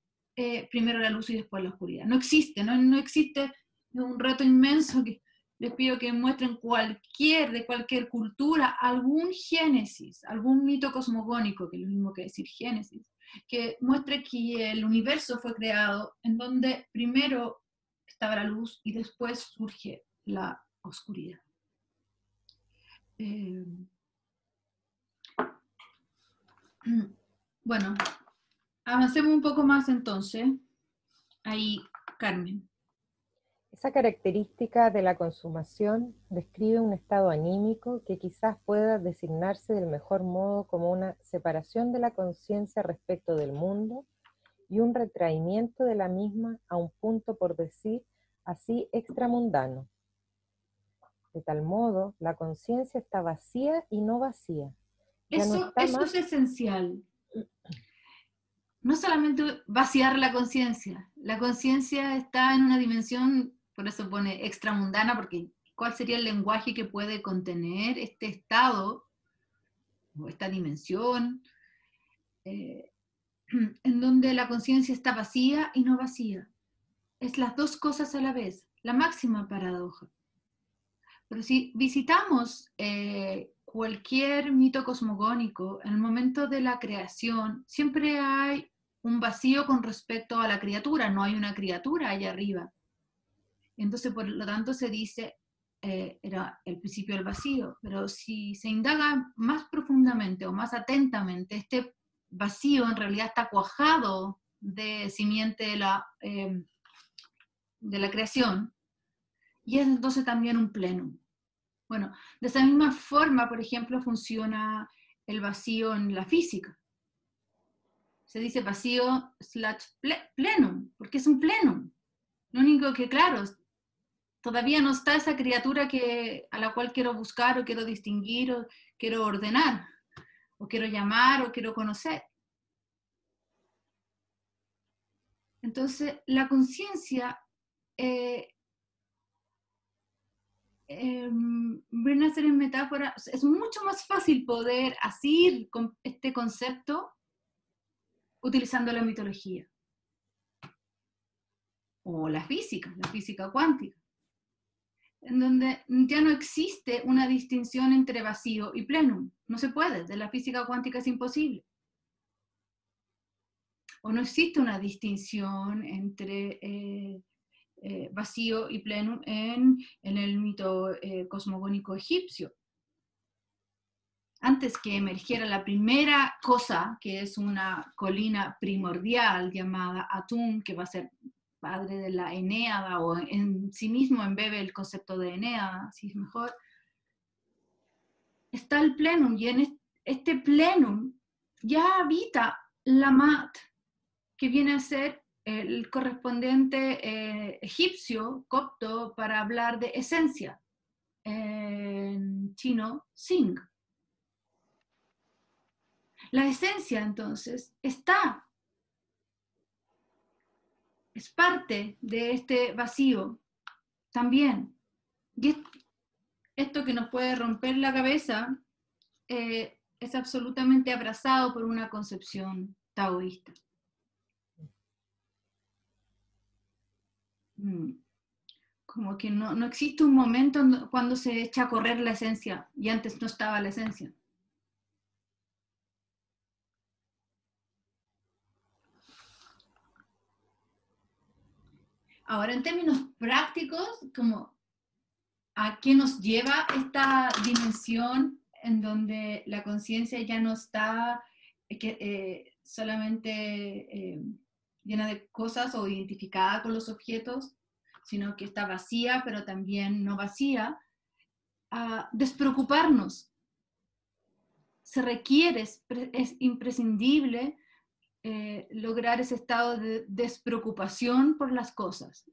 primero la luz y después la oscuridad. No existe, no existe. Es un reto inmenso que les pido que muestren de cualquier cultura, algún génesis, algún mito cosmogónico, que es lo mismo que decir génesis, que muestre que el universo fue creado en donde primero estaba la luz y después surge la oscuridad. Bueno, avancemos un poco más entonces. Ahí, Carmen. Esa característica de la consumación describe un estado anímico que quizás pueda designarse del mejor modo como una separación de la conciencia respecto del mundo y un retraimiento de la misma a un punto, por decir así, extramundano. De tal modo, la conciencia está vacía y no vacía. Eso es esencial. No solamente vaciar la conciencia está en una dimensión, por eso pone extramundana, porque ¿cuál sería el lenguaje que puede contener este estado o esta dimensión en donde la conciencia está vacía y no vacía? Es las dos cosas a la vez, la máxima paradoja. Pero si visitamos cualquier mito cosmogónico, en el momento de la creación, siempre hay un vacío con respecto a la criatura, no hay una criatura allá arriba. Entonces, por lo tanto, se dice, era el principio del vacío, pero si se indaga más profundamente o más atentamente, este vacío en realidad está cuajado de simiente de la creación, y es entonces también un plenum. Bueno, de esa misma forma, por ejemplo, funciona el vacío en la física. Se dice vacío / plenum, porque es un plenum. Lo único que, claro, todavía no está esa criatura a la cual quiero buscar o quiero distinguir o quiero ordenar, o quiero llamar o quiero conocer. Entonces, la conciencia viene a ser en metáfora, es mucho más fácil poder asir con este concepto utilizando la mitología o la física cuántica, en donde ya no existe una distinción entre vacío y plenum. No se puede, de la física cuántica es imposible. O no existe una distinción entre vacío y plenum en el mito cosmogónico egipcio. Antes que emergiera la primera cosa, que es una colina primordial llamada Atum, que va a ser padre de la Enéada, o en sí mismo embebe el concepto de Enéada, si es mejor, está el plenum, y en este plenum ya habita la Mat, que viene a ser el correspondiente egipcio, copto, para hablar de esencia, en chino, Sing. La esencia, entonces, es parte de este vacío también. Y esto que nos puede romper la cabeza es absolutamente abrazado por una concepción taoísta. Como que no existe un momento cuando se echa a correr la esencia, y antes no estaba la esencia. Ahora, en términos prácticos, como ¿a qué nos lleva esta dimensión en donde la conciencia ya no está solamente llena de cosas o identificada con los objetos, sino que está vacía, pero también no vacía? A despreocuparnos. Se requiere, es imprescindible lograr ese estado de despreocupación por las cosas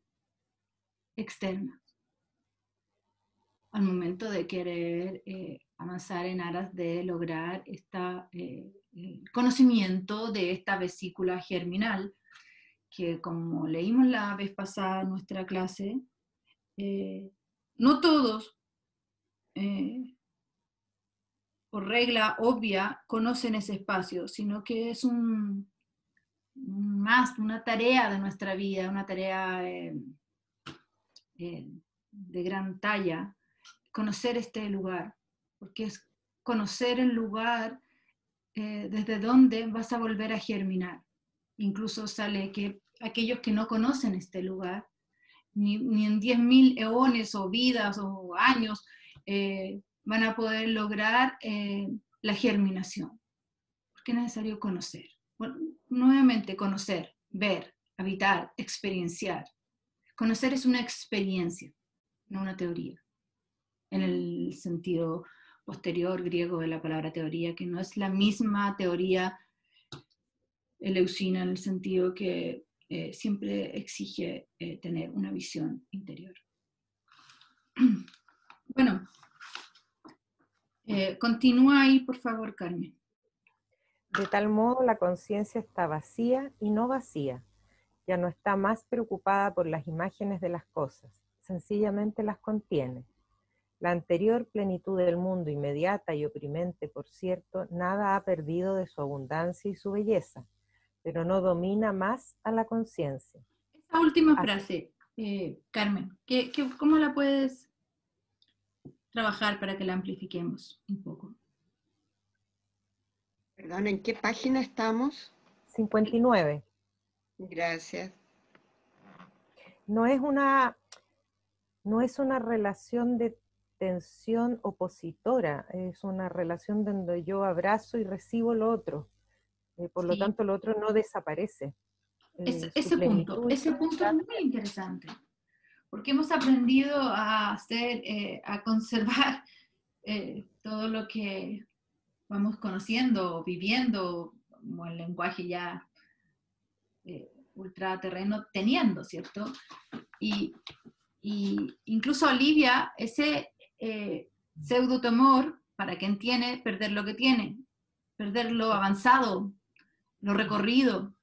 externas al momento de querer avanzar en aras de lograr el conocimiento de esta vesícula germinal, que como leímos la vez pasada en nuestra clase, no todos, por regla obvia, conocen ese espacio, sino que es una tarea de nuestra vida, una tarea de gran talla, conocer este lugar, porque es conocer el lugar desde donde vas a volver a germinar. Incluso sale que aquellos que no conocen este lugar, ni en 10.000 eones o vidas o años, van a poder lograr la germinación, porque es necesario conocer. Bueno, nuevamente conocer, ver, habitar, experienciar. Conocer es una experiencia, no una teoría, en el sentido posterior griego de la palabra teoría, que no es la misma teoría eleucina en el sentido que siempre exige tener una visión interior. Bueno, continúa ahí, por favor, Carmen. De tal modo, la conciencia está vacía y no vacía. Ya no está más preocupada por las imágenes de las cosas, sencillamente las contiene. La anterior plenitud del mundo, inmediata y oprimente, por cierto, nada ha perdido de su abundancia y su belleza, pero no domina más a la conciencia. Esa última frase, Carmen, ¿cómo la puedes trabajar para que la amplifiquemos un poco? Perdón, ¿en qué página estamos? 59. Gracias. No es una relación de tensión opositora, es una relación donde yo abrazo y recibo lo otro. Por lo tanto, lo otro no desaparece. Ese punto es muy interesante, porque hemos aprendido a conservar todo lo que vamos conociendo, viviendo, como el lenguaje ya ultraterreno, teniendo, ¿cierto? Y incluso alivia ese pseudo temor para quien tiene perder lo que tiene, perder lo avanzado, lo recorrido,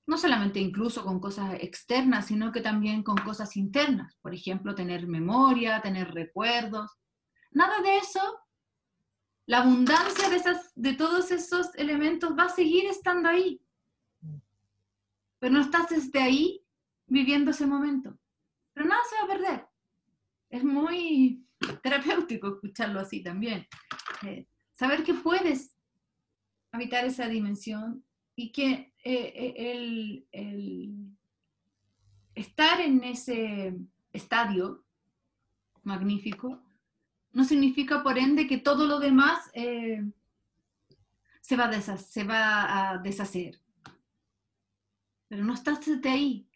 no solamente incluso con cosas externas, sino que también con cosas internas. Por ejemplo, tener memoria, tener recuerdos. Nada de eso, la abundancia de todos esos elementos va a seguir estando ahí. Pero no estás desde ahí viviendo ese momento. Pero nada se va a perder. Es muy terapéutico escucharlo así también. Saber que puedes habitar esa dimensión y que el estar en ese estadio magnífico no significa por ende que todo lo demás se va a deshacer. Pero no estás desde ahí.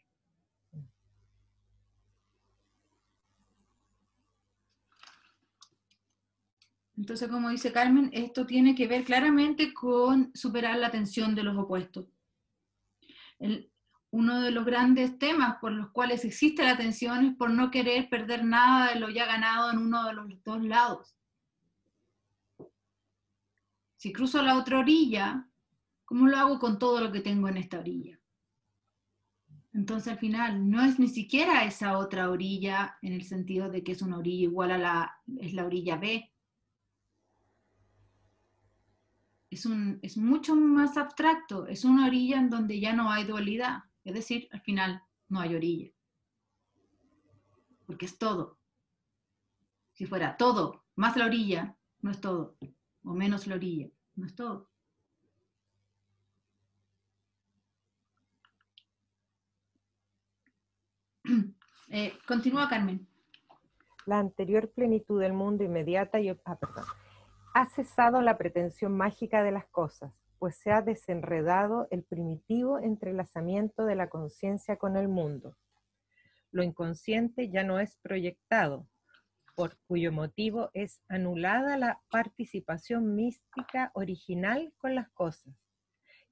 Entonces, como dice Carmen, esto tiene que ver claramente con superar la tensión de los opuestos. Uno de los grandes temas por los cuales existe la tensión es por no querer perder nada de lo ya ganado en uno de los dos lados. Si cruzo la otra orilla, ¿cómo lo hago con todo lo que tengo en esta orilla? Entonces al final no es ni siquiera esa otra orilla en el sentido de que es una orilla igual es la orilla B. Es mucho más abstracto, es una orilla en donde ya no hay dualidad, es decir, al final no hay orilla, porque es todo. Si fuera todo más la orilla, no es todo, o menos la orilla, no es todo. Continúa, Carmen. La anterior plenitud del mundo inmediata ha cesado la pretensión mágica de las cosas, pues se ha desenredado el primitivo entrelazamiento de la conciencia con el mundo. Lo inconsciente ya no es proyectado, por cuyo motivo es anulada la participación mística original con las cosas.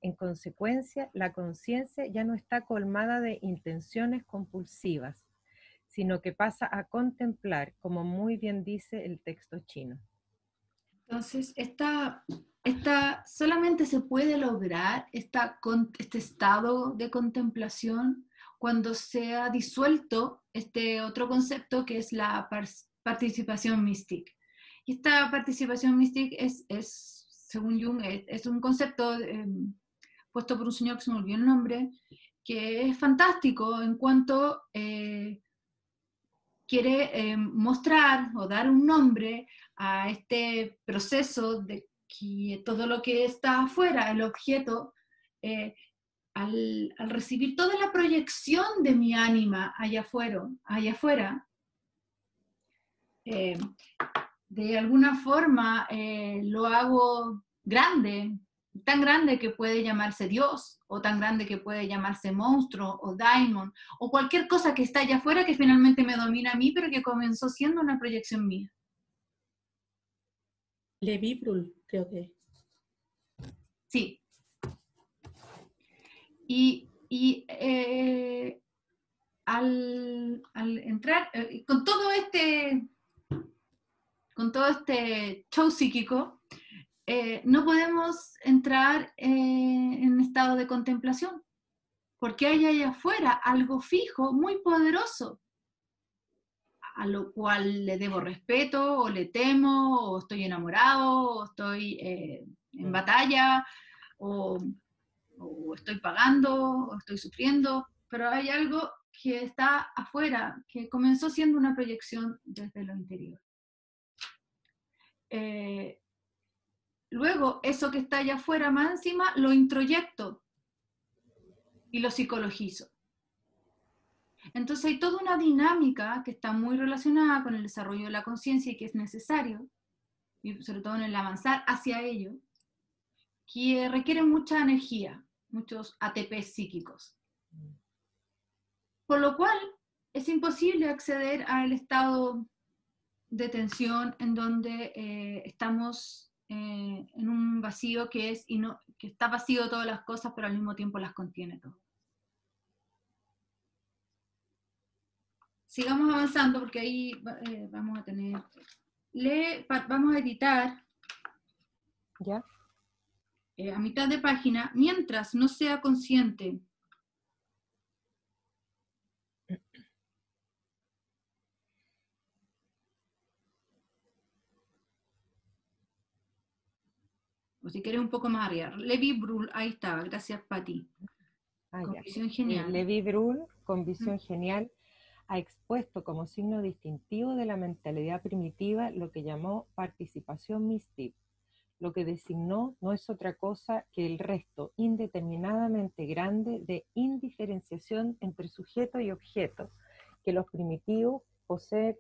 En consecuencia, la conciencia ya no está colmada de intenciones compulsivas, sino que pasa a contemplar, como muy bien dice el texto chino. Entonces, solamente se puede lograr este estado de contemplación cuando se ha disuelto este otro concepto que es la participación mística. Y esta participación mística es, según Jung, es un concepto puesto por un señor que se me olvidó el nombre, que es fantástico en cuanto quiere mostrar o dar un nombre a este proceso de que todo lo que está afuera, el objeto, al recibir toda la proyección de mi ánima allá afuera, de alguna forma lo hago grande, tan grande que puede llamarse Dios, o tan grande que puede llamarse monstruo, o daimon, o cualquier cosa que está allá afuera que finalmente me domina a mí, pero que comenzó siendo una proyección mía. Levi Brul, creo que. Sí. Y al entrar, con todo este show psíquico, no podemos entrar en un estado de contemplación, porque hay allá afuera algo fijo, muy poderoso, a lo cual le debo respeto, o le temo, o estoy enamorado, o estoy en batalla, o estoy pagando, o estoy sufriendo, pero hay algo que está afuera, que comenzó siendo una proyección desde lo interior. Luego, eso que está allá afuera, más encima, lo introyecto y lo psicologizo. Entonces hay toda una dinámica que está muy relacionada con el desarrollo de la conciencia y que es necesario, y sobre todo en el avanzar hacia ello, que requiere mucha energía, muchos ATP psíquicos. Por lo cual es imposible acceder al estado de tensión en donde estamos en un vacío que está vacío de todas las cosas, pero al mismo tiempo las contiene todas. Sigamos avanzando porque ahí vamos a tener... vamos a editar ¿Ya? A mitad de página, mientras no sea consciente o si quieres un poco más arriba. Levi Brul, ahí estaba, gracias Pati. Con visión genial. Levi Brul, con visión genial, ha expuesto como signo distintivo de la mentalidad primitiva lo que llamó participación mística. Lo que designó no es otra cosa que el resto indeterminadamente grande de indiferenciación entre sujeto y objeto que los primitivos poseen,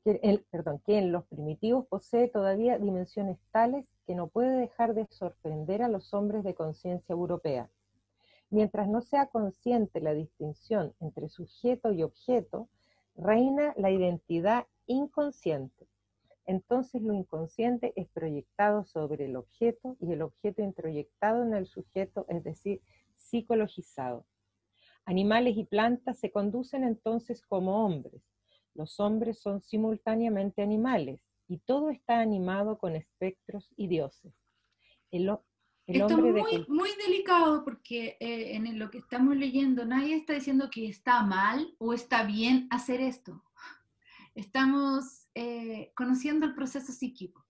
que en los primitivos posee todavía dimensiones tales que no puede dejar de sorprender a los hombres de conciencia europea. Mientras no sea consciente la distinción entre sujeto y objeto, reina la identidad inconsciente. Entonces lo inconsciente es proyectado sobre el objeto y el objeto introyectado en el sujeto, es decir, psicologizado. Animales y plantas se conducen entonces como hombres. Los hombres son simultáneamente animales y todo está animado con espectros y dioses. Esto es muy delicado porque en lo que estamos leyendo nadie está diciendo que está mal o está bien hacer esto. Estamos conociendo el proceso psíquico.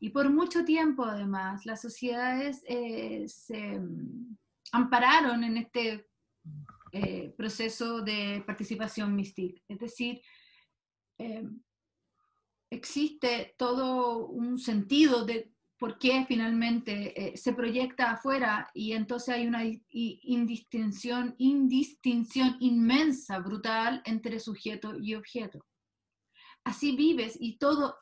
Y por mucho tiempo, además, las sociedades se ampararon en este proceso de participación mística. Es decir, existe todo un sentido de por qué finalmente se proyecta afuera y entonces hay una indistinción inmensa, brutal, entre sujeto y objeto. Así vives y todo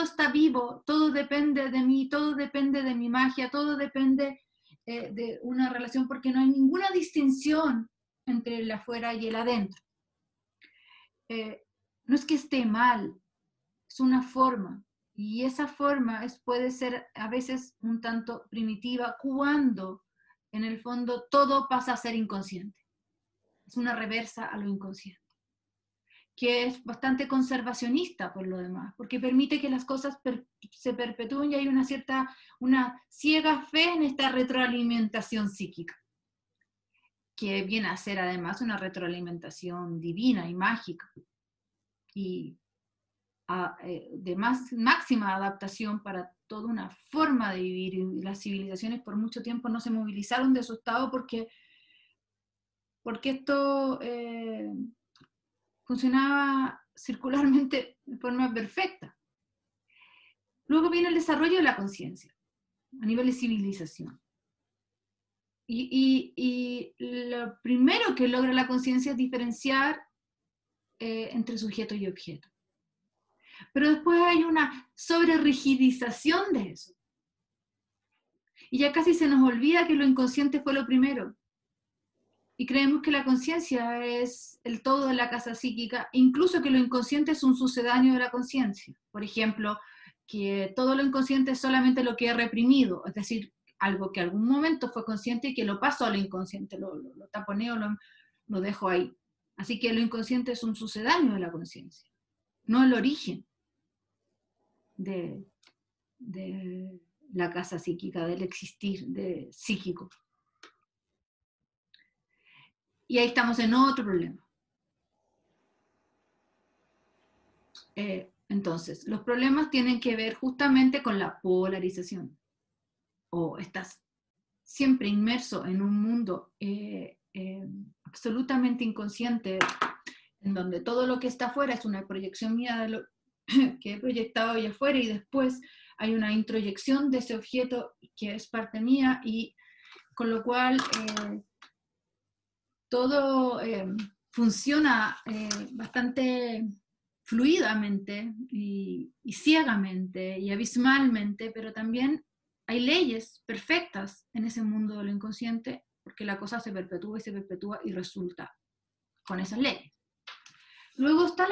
está vivo, todo depende de mí, todo depende de mi magia, todo depende de una relación, porque no hay ninguna distinción entre el afuera y el adentro. No es que esté mal, es una forma, y esa forma puede ser a veces un tanto primitiva cuando en el fondo todo pasa a ser inconsciente. Es una reversa a lo inconsciente, que es bastante conservacionista por lo demás, porque permite que las cosas se perpetúen y hay una ciega fe en esta retroalimentación psíquica, que viene a ser además una retroalimentación divina y mágica, y de máxima adaptación para toda una forma de vivir, y las civilizaciones por mucho tiempo no se movilizaron de su estado porque esto funcionaba circularmente de forma perfecta. Luego viene el desarrollo de la conciencia a nivel de civilización. Y lo primero que logra la conciencia es diferenciar entre sujeto y objeto. Pero después hay una sobrerigidización de eso. Y ya casi se nos olvida que lo inconsciente fue lo primero. Y creemos que la conciencia es el todo de la casa psíquica, incluso que lo inconsciente es un sucedáneo de la conciencia. Por ejemplo, que todo lo inconsciente es solamente lo que he reprimido, es decir, algo que algún momento fue consciente y que lo paso a lo inconsciente, lo taponeo, lo dejo ahí. Así que lo inconsciente es un sucedáneo de la conciencia, no el origen de la casa psíquica, del existir psíquico. Y ahí estamos en otro problema. Entonces, los problemas tienen que ver justamente con la polarización. O estás siempre inmerso en un mundo absolutamente inconsciente, en donde todo lo que está afuera es una proyección mía de lo que he proyectado allá afuera, y después hay una introyección de ese objeto que es parte mía, y con lo cual todo funciona bastante fluidamente y ciegamente y abismalmente, pero también hay leyes perfectas en ese mundo de lo inconsciente, porque la cosa se perpetúa y resulta con esas leyes. Luego está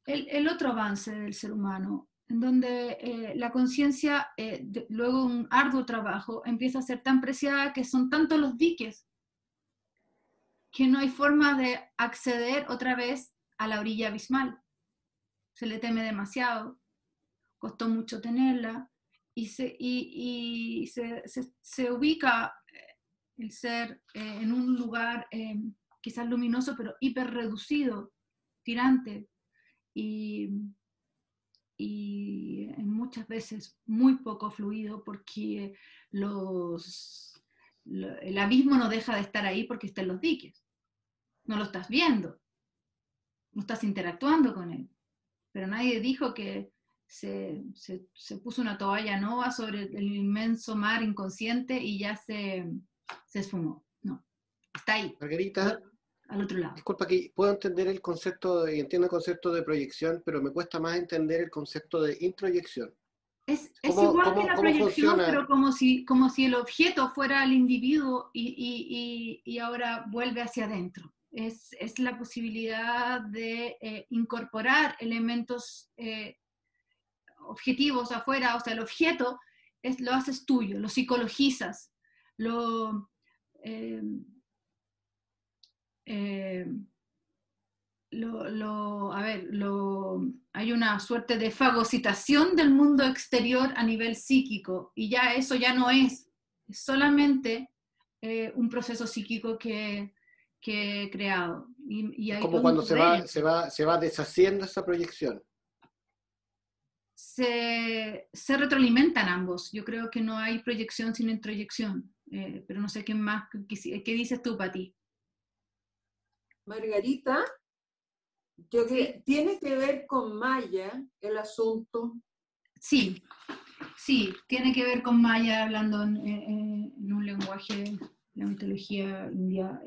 el otro avance del ser humano, en donde la conciencia, luego de un arduo trabajo, empieza a ser tan preciada que son tantos los diques que no hay forma de acceder otra vez a la orilla abismal. Se le teme demasiado, costó mucho tenerla, y se ubica el ser en un lugar quizás luminoso, pero hiper reducido, tirante, y muchas veces muy poco fluido, porque el abismo no deja de estar ahí porque está en los diques. No lo estás viendo, no estás interactuando con él, pero nadie dijo que se puso una toalla nova sobre el inmenso mar inconsciente y ya se esfumó. No, está ahí. Margarita, al otro lado. Disculpa, que puedo entender el concepto, y entiendo el concepto de proyección, pero me cuesta más entender el concepto de introyección. Es igual que la proyección, funciona? Pero como si el objeto fuera el individuo y ahora vuelve hacia adentro. Es la posibilidad de incorporar elementos objetivos afuera, o sea, el objeto lo haces tuyo, lo psicologizas, hay una suerte de fagocitación del mundo exterior a nivel psíquico, y ya eso ya no es solamente un proceso psíquico que he creado. Es como cuando se va deshaciendo esa proyección. Se retroalimentan ambos. Yo creo que no hay proyección sin introyección, pero no sé qué más, qué dices tú, Pati. Margarita, tiene que ver con Maya el asunto. Sí, Sí, tiene que ver con Maya, hablando en un lenguaje, la mitología india,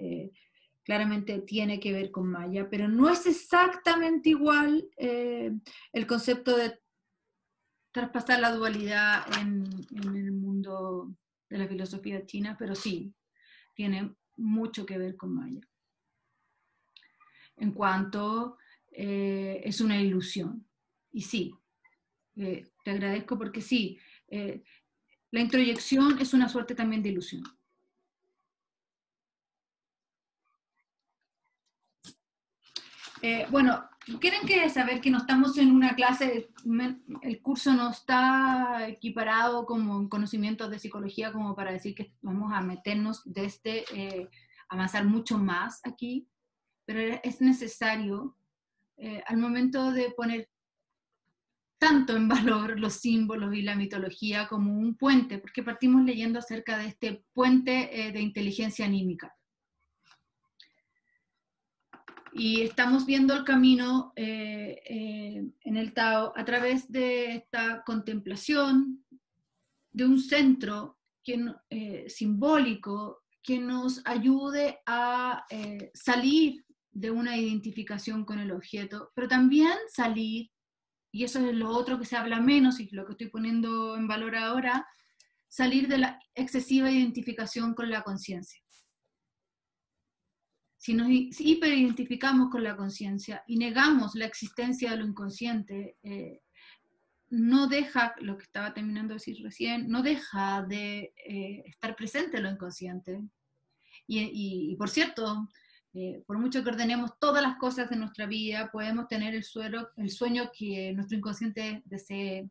claramente tiene que ver con Maya, pero no es exactamente igual el concepto de traspasar la dualidad en el mundo de la filosofía china, pero sí, tiene mucho que ver con Maya. En cuanto es una ilusión. Y sí, te agradezco porque sí, la introyección es una suerte también de ilusión. Bueno, ¿quieren que saber que no estamos en una clase, el curso no está equiparado como en conocimientos de psicología como para decir que vamos a meternos desde avanzar mucho más aquí, pero es necesario al momento de poner tanto en valor los símbolos y la mitología como un puente, porque partimos leyendo acerca de este puente de inteligencia anímica. Y estamos viendo el camino en el Tao a través de esta contemplación de un centro simbólico que nos ayude a salir de una identificación con el objeto, pero también salir, y eso es lo otro que se habla menos y lo que estoy poniendo en valor ahora, salir de la excesiva identificación con la conciencia. Si nos hiperidentificamos con la conciencia y negamos la existencia de lo inconsciente, no deja, lo que estaba terminando de decir recién, no deja de estar presente lo inconsciente. Y por cierto, por mucho que ordenemos todas las cosas de nuestra vida, podemos tener el sueño que nuestro inconsciente desee,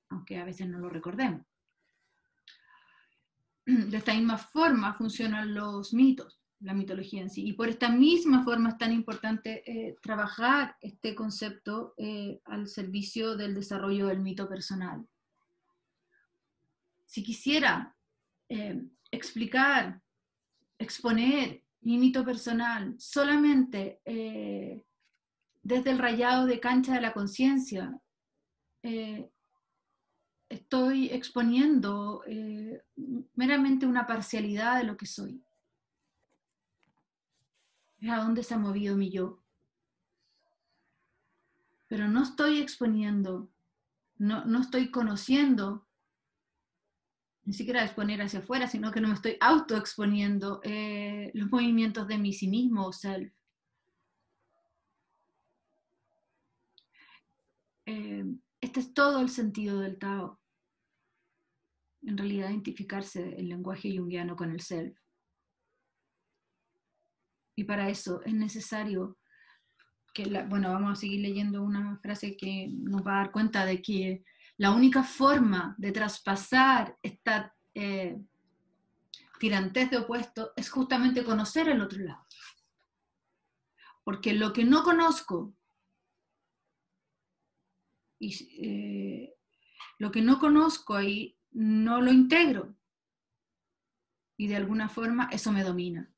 aunque a veces no lo recordemos. De esta misma forma funcionan los mitos, la mitología en sí, y por esta misma forma es tan importante trabajar este concepto al servicio del desarrollo del mito personal. Si quisiera explicar, exponer mi mito personal solamente desde el rayado de cancha de la conciencia, estoy exponiendo meramente una parcialidad de lo que soy. Es a dónde se ha movido mi yo. Pero no estoy exponiendo, no estoy conociendo, ni siquiera exponer hacia afuera, sino que no me estoy autoexponiendo los movimientos de mi sí mismo o self. Este es todo el sentido del Tao. En realidad, identificarse el lenguaje junguiano con el self. Y para eso es necesario que, bueno, vamos a seguir leyendo una frase que nos va a dar cuenta de que la única forma de traspasar esta tirantez de opuesto es justamente conocer el otro lado. Porque lo que no conozco, lo que no conozco ahí, no lo integro. Y de alguna forma eso me domina.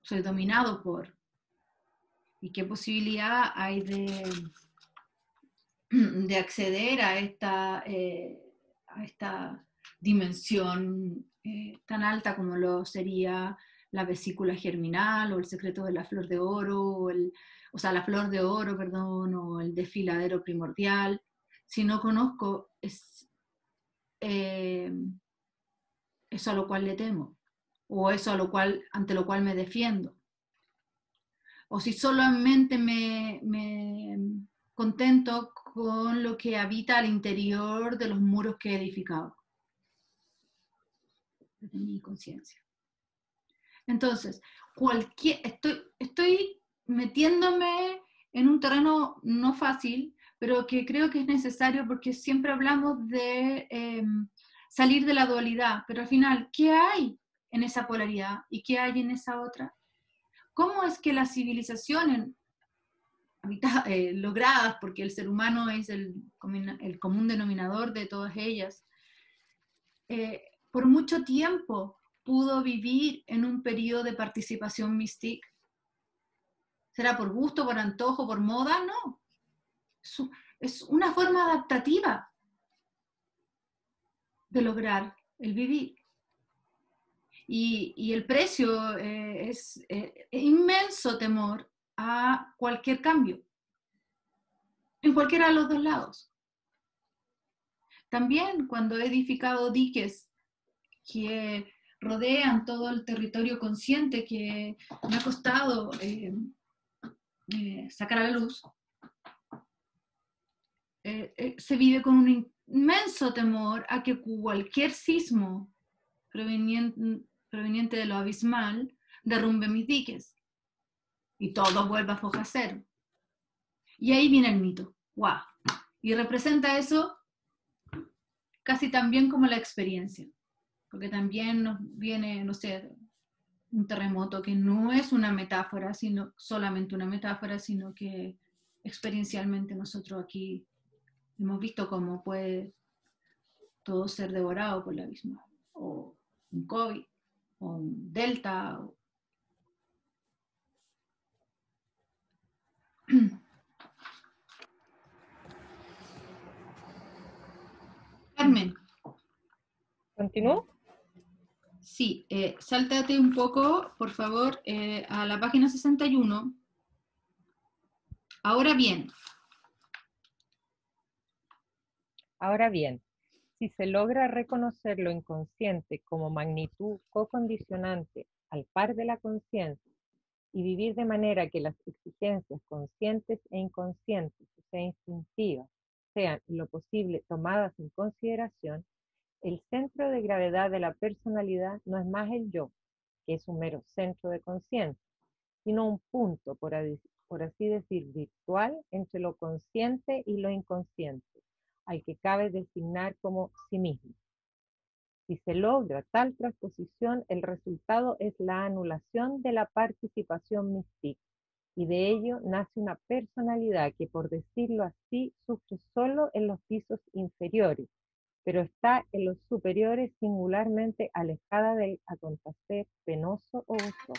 Soy dominado por. ¿Y qué posibilidad hay de acceder a esta dimensión tan alta como lo sería la vesícula germinal o el secreto de la flor de oro, la flor de oro, perdón, o el desfiladero primordial? Si no conozco, eso a lo cual le temo, o eso ante lo cual me defiendo. O si solamente me contento con lo que habita al interior de los muros que he edificado, de mi conciencia. Entonces, estoy metiéndome en un terreno no fácil, pero que creo que es necesario porque siempre hablamos de salir de la dualidad, pero al final, ¿qué hay en esa polaridad y qué hay en esa otra? ¿Cómo es que las civilizaciones logradas, porque el ser humano es el común denominador de todas ellas, por mucho tiempo pudo vivir en un periodo de participación mística? ¿Será por gusto, por antojo, por moda? No. es una forma adaptativa de lograr el vivir. Y el precio es inmenso temor a cualquier cambio, en cualquiera de los dos lados. También cuando he edificado diques que rodean todo el territorio consciente que me ha costado sacar a la luz, se vive con un inmenso temor a que cualquier sismo proveniente de lo abismal derrumbe mis diques y todo vuelva a foja cero. Y ahí viene el mito. ¡Wow! Y representa eso casi tan bien como la experiencia, porque también nos viene, no sé, un terremoto que no es una metáfora, sino solamente una metáfora, sino que experiencialmente nosotros aquí hemos visto cómo puede todo ser devorado por la abismal, o un COVID, o un Delta. Carmen. ¿Continúo? Sí, sáltate un poco, por favor, a la página 61. Ahora bien, si se logra reconocer lo inconsciente como magnitud co-condicionante al par de la conciencia y vivir de manera que las exigencias conscientes e inconscientes, o sea, instintivas, sean en lo posible tomadas en consideración, el centro de gravedad de la personalidad no es más el yo, que es un mero centro de conciencia, sino un punto, por así decir, virtual entre lo consciente y lo inconsciente, al que cabe designar como sí mismo. Si se logra tal transposición, el resultado es la anulación de la participación mística, y de ello nace una personalidad que, por decirlo así, sufre solo en los pisos inferiores, pero está en los superiores singularmente alejada del acontecer penoso o gozoso.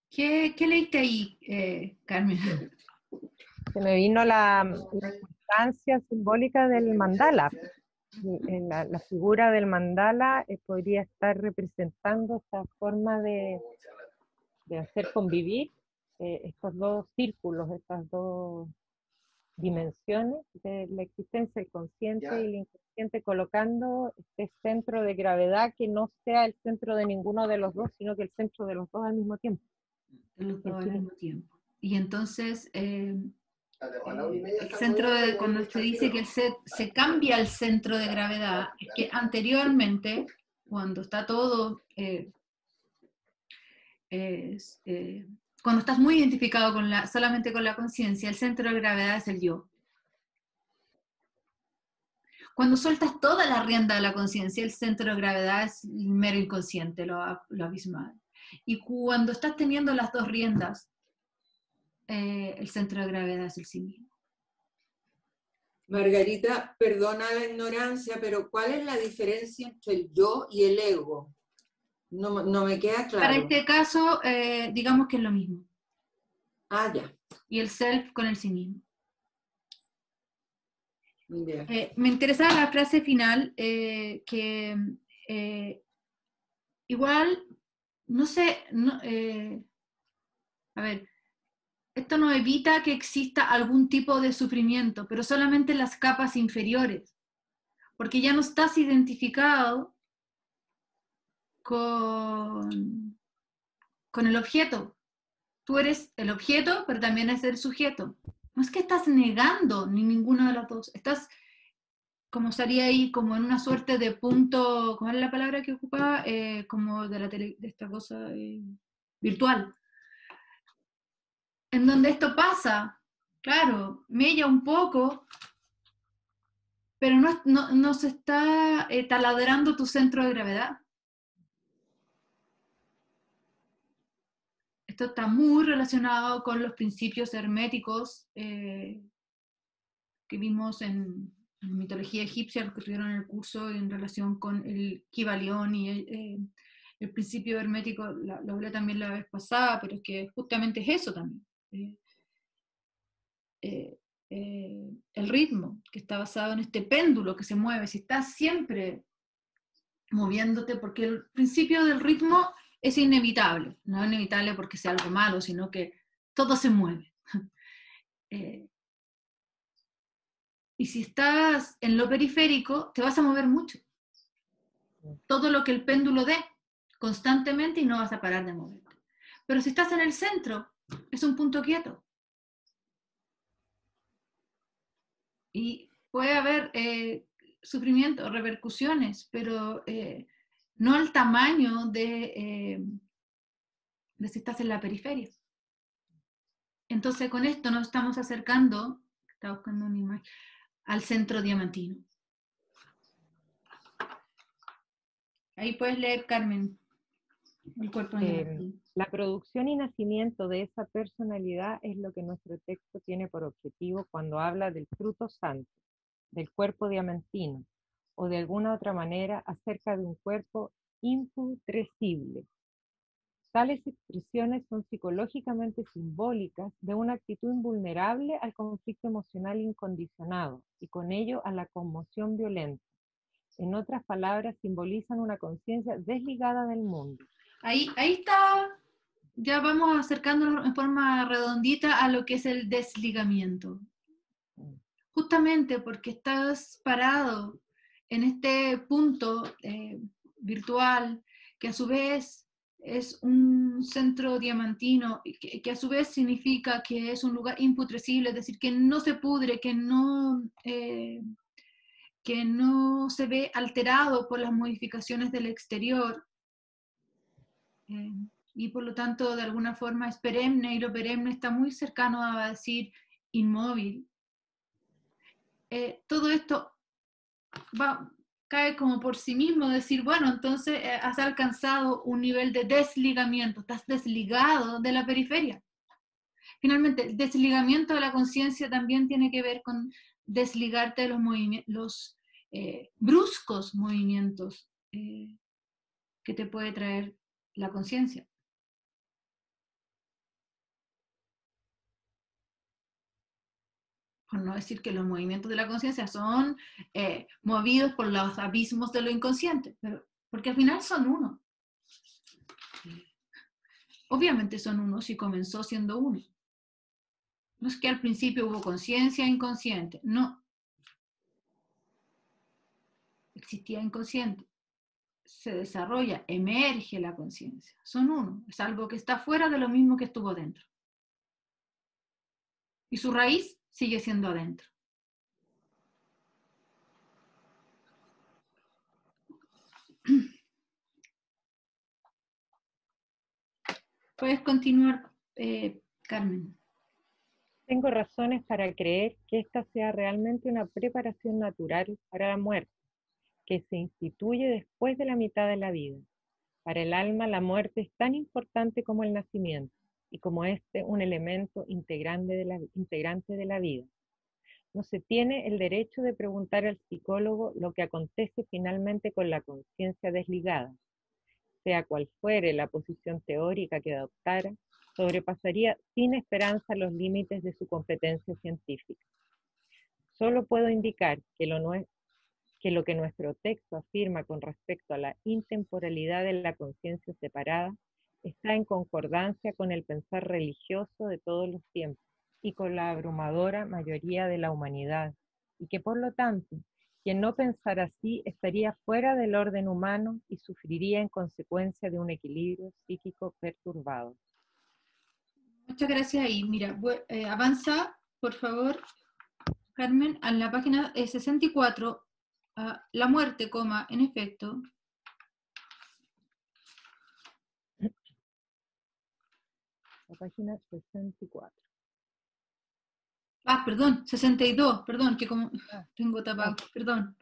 ¿Qué leíste ahí, Carmen? Se me vino la importancia simbólica del mandala. La figura del mandala podría estar representando esta forma de hacer convivir estos dos círculos, estas dos dimensiones de la existencia, el consciente y el inconsciente, colocando este centro de gravedad que no sea el centro de ninguno de los dos, sino que el centro de los dos al mismo tiempo. De los dos al mismo tiempo. Y entonces, el centro de, cuando se dice que se cambia el centro de gravedad, es que anteriormente, cuando está todo, cuando estás muy identificado con solamente con la conciencia, el centro de gravedad es el yo. Cuando sueltas toda la rienda de la conciencia, el centro de gravedad es el mero inconsciente, lo abismal. Y cuando estás teniendo las dos riendas, el centro de gravedad es el sí mismo. Margarita, perdona la ignorancia, pero ¿cuál es la diferencia entre el yo y el ego? No me queda claro. Para este caso, digamos que es lo mismo. Ah, ya. Y el self con el sí mismo. Yeah. Me interesaba la frase final, que igual, no sé, a ver, esto no evita que exista algún tipo de sufrimiento, pero solamente en las capas inferiores, porque ya no estás identificado con el objeto. Tú eres el objeto, pero también eres el sujeto. No es que estás negando ni ninguno de los dos, estás, como estaría ahí, como en una suerte de punto, ¿cuál es la palabra que ocupaba? Como de esta cosa virtual. En donde esto pasa, claro, mella un poco, pero no se está taladrando tu centro de gravedad. Esto está muy relacionado con los principios herméticos que vimos en mitología egipcia, que tuvieron en el curso en relación con el Kybalión y el principio hermético, lo hablé también la vez pasada, pero es que justamente es eso también. el ritmo, que está basado en este péndulo que se mueve. Si estás siempre moviéndote, porque el principio del ritmo es inevitable, no es inevitable porque sea algo malo, sino que todo se mueve. Y si estás en lo periférico, te vas a mover mucho. Todo lo que el péndulo dé, constantemente, y no vas a parar de moverte. Pero si estás en el centro, es un punto quieto. Y puede haber sufrimiento, repercusiones, pero no el tamaño de si estás en la periferia. Entonces con esto nos estamos acercando, estaba buscando una imagen, al centro diamantino. Ahí puedes leer, Carmen, el cuerpo diamantino. La producción y nacimiento de esa personalidad es lo que nuestro texto tiene por objetivo cuando habla del fruto santo, del cuerpo diamantino, o de alguna otra manera acerca de un cuerpo imputrescible. Tales expresiones son psicológicamente simbólicas de una actitud invulnerable al conflicto emocional incondicionado y con ello a la conmoción violenta. En otras palabras, simbolizan una conciencia desligada del mundo. Ahí está, ya vamos acercándonos en forma redondita a lo que es el desligamiento. Justamente porque estás parado en este punto virtual, que a su vez es un centro diamantino, que a su vez significa que es un lugar imputrescible, es decir, que no se pudre, que no se ve alterado por las modificaciones del exterior, y por lo tanto de alguna forma es perenne, y lo perenne está muy cercano a decir inmóvil. Todo esto cae como por sí mismo, decir, bueno, entonces has alcanzado un nivel de desligamiento, estás desligado de la periferia. Finalmente, el desligamiento de la conciencia también tiene que ver con desligarte de los bruscos movimientos que te puede traer la conciencia. Por no decir que los movimientos de la conciencia son movidos por los abismos de lo inconsciente, pero, porque al final son uno. Obviamente son uno si comenzó siendo uno. No es que al principio hubo conciencia inconsciente, no. Existía inconsciente. Se desarrolla, emerge la conciencia. Son uno. Es algo que está fuera de lo mismo que estuvo dentro. Y su raíz sigue siendo adentro. Puedes continuar, Carmen. Tengo razones para creer que esta sea realmente una preparación natural para la muerte, que se instituye después de la mitad de la vida. Para el alma, la muerte es tan importante como el nacimiento, y como este un elemento integrante de la vida. No se tiene el derecho de preguntar al psicólogo lo que acontece finalmente con la conciencia desligada. Sea cual fuere la posición teórica que adoptara, sobrepasaría sin esperanza los límites de su competencia científica. Solo puedo indicar que lo que nuestro texto afirma con respecto a la intemporalidad de la conciencia separada está en concordancia con el pensar religioso de todos los tiempos y con la abrumadora mayoría de la humanidad, y que por lo tanto, quien no pensara así estaría fuera del orden humano y sufriría en consecuencia de un equilibrio psíquico perturbado. Muchas gracias ahí. Mira, avanza, por favor, Carmen, a la página 64, la muerte, en efecto. La página 64. Perdón, 62, perdón, que como tengo tapado, perdón.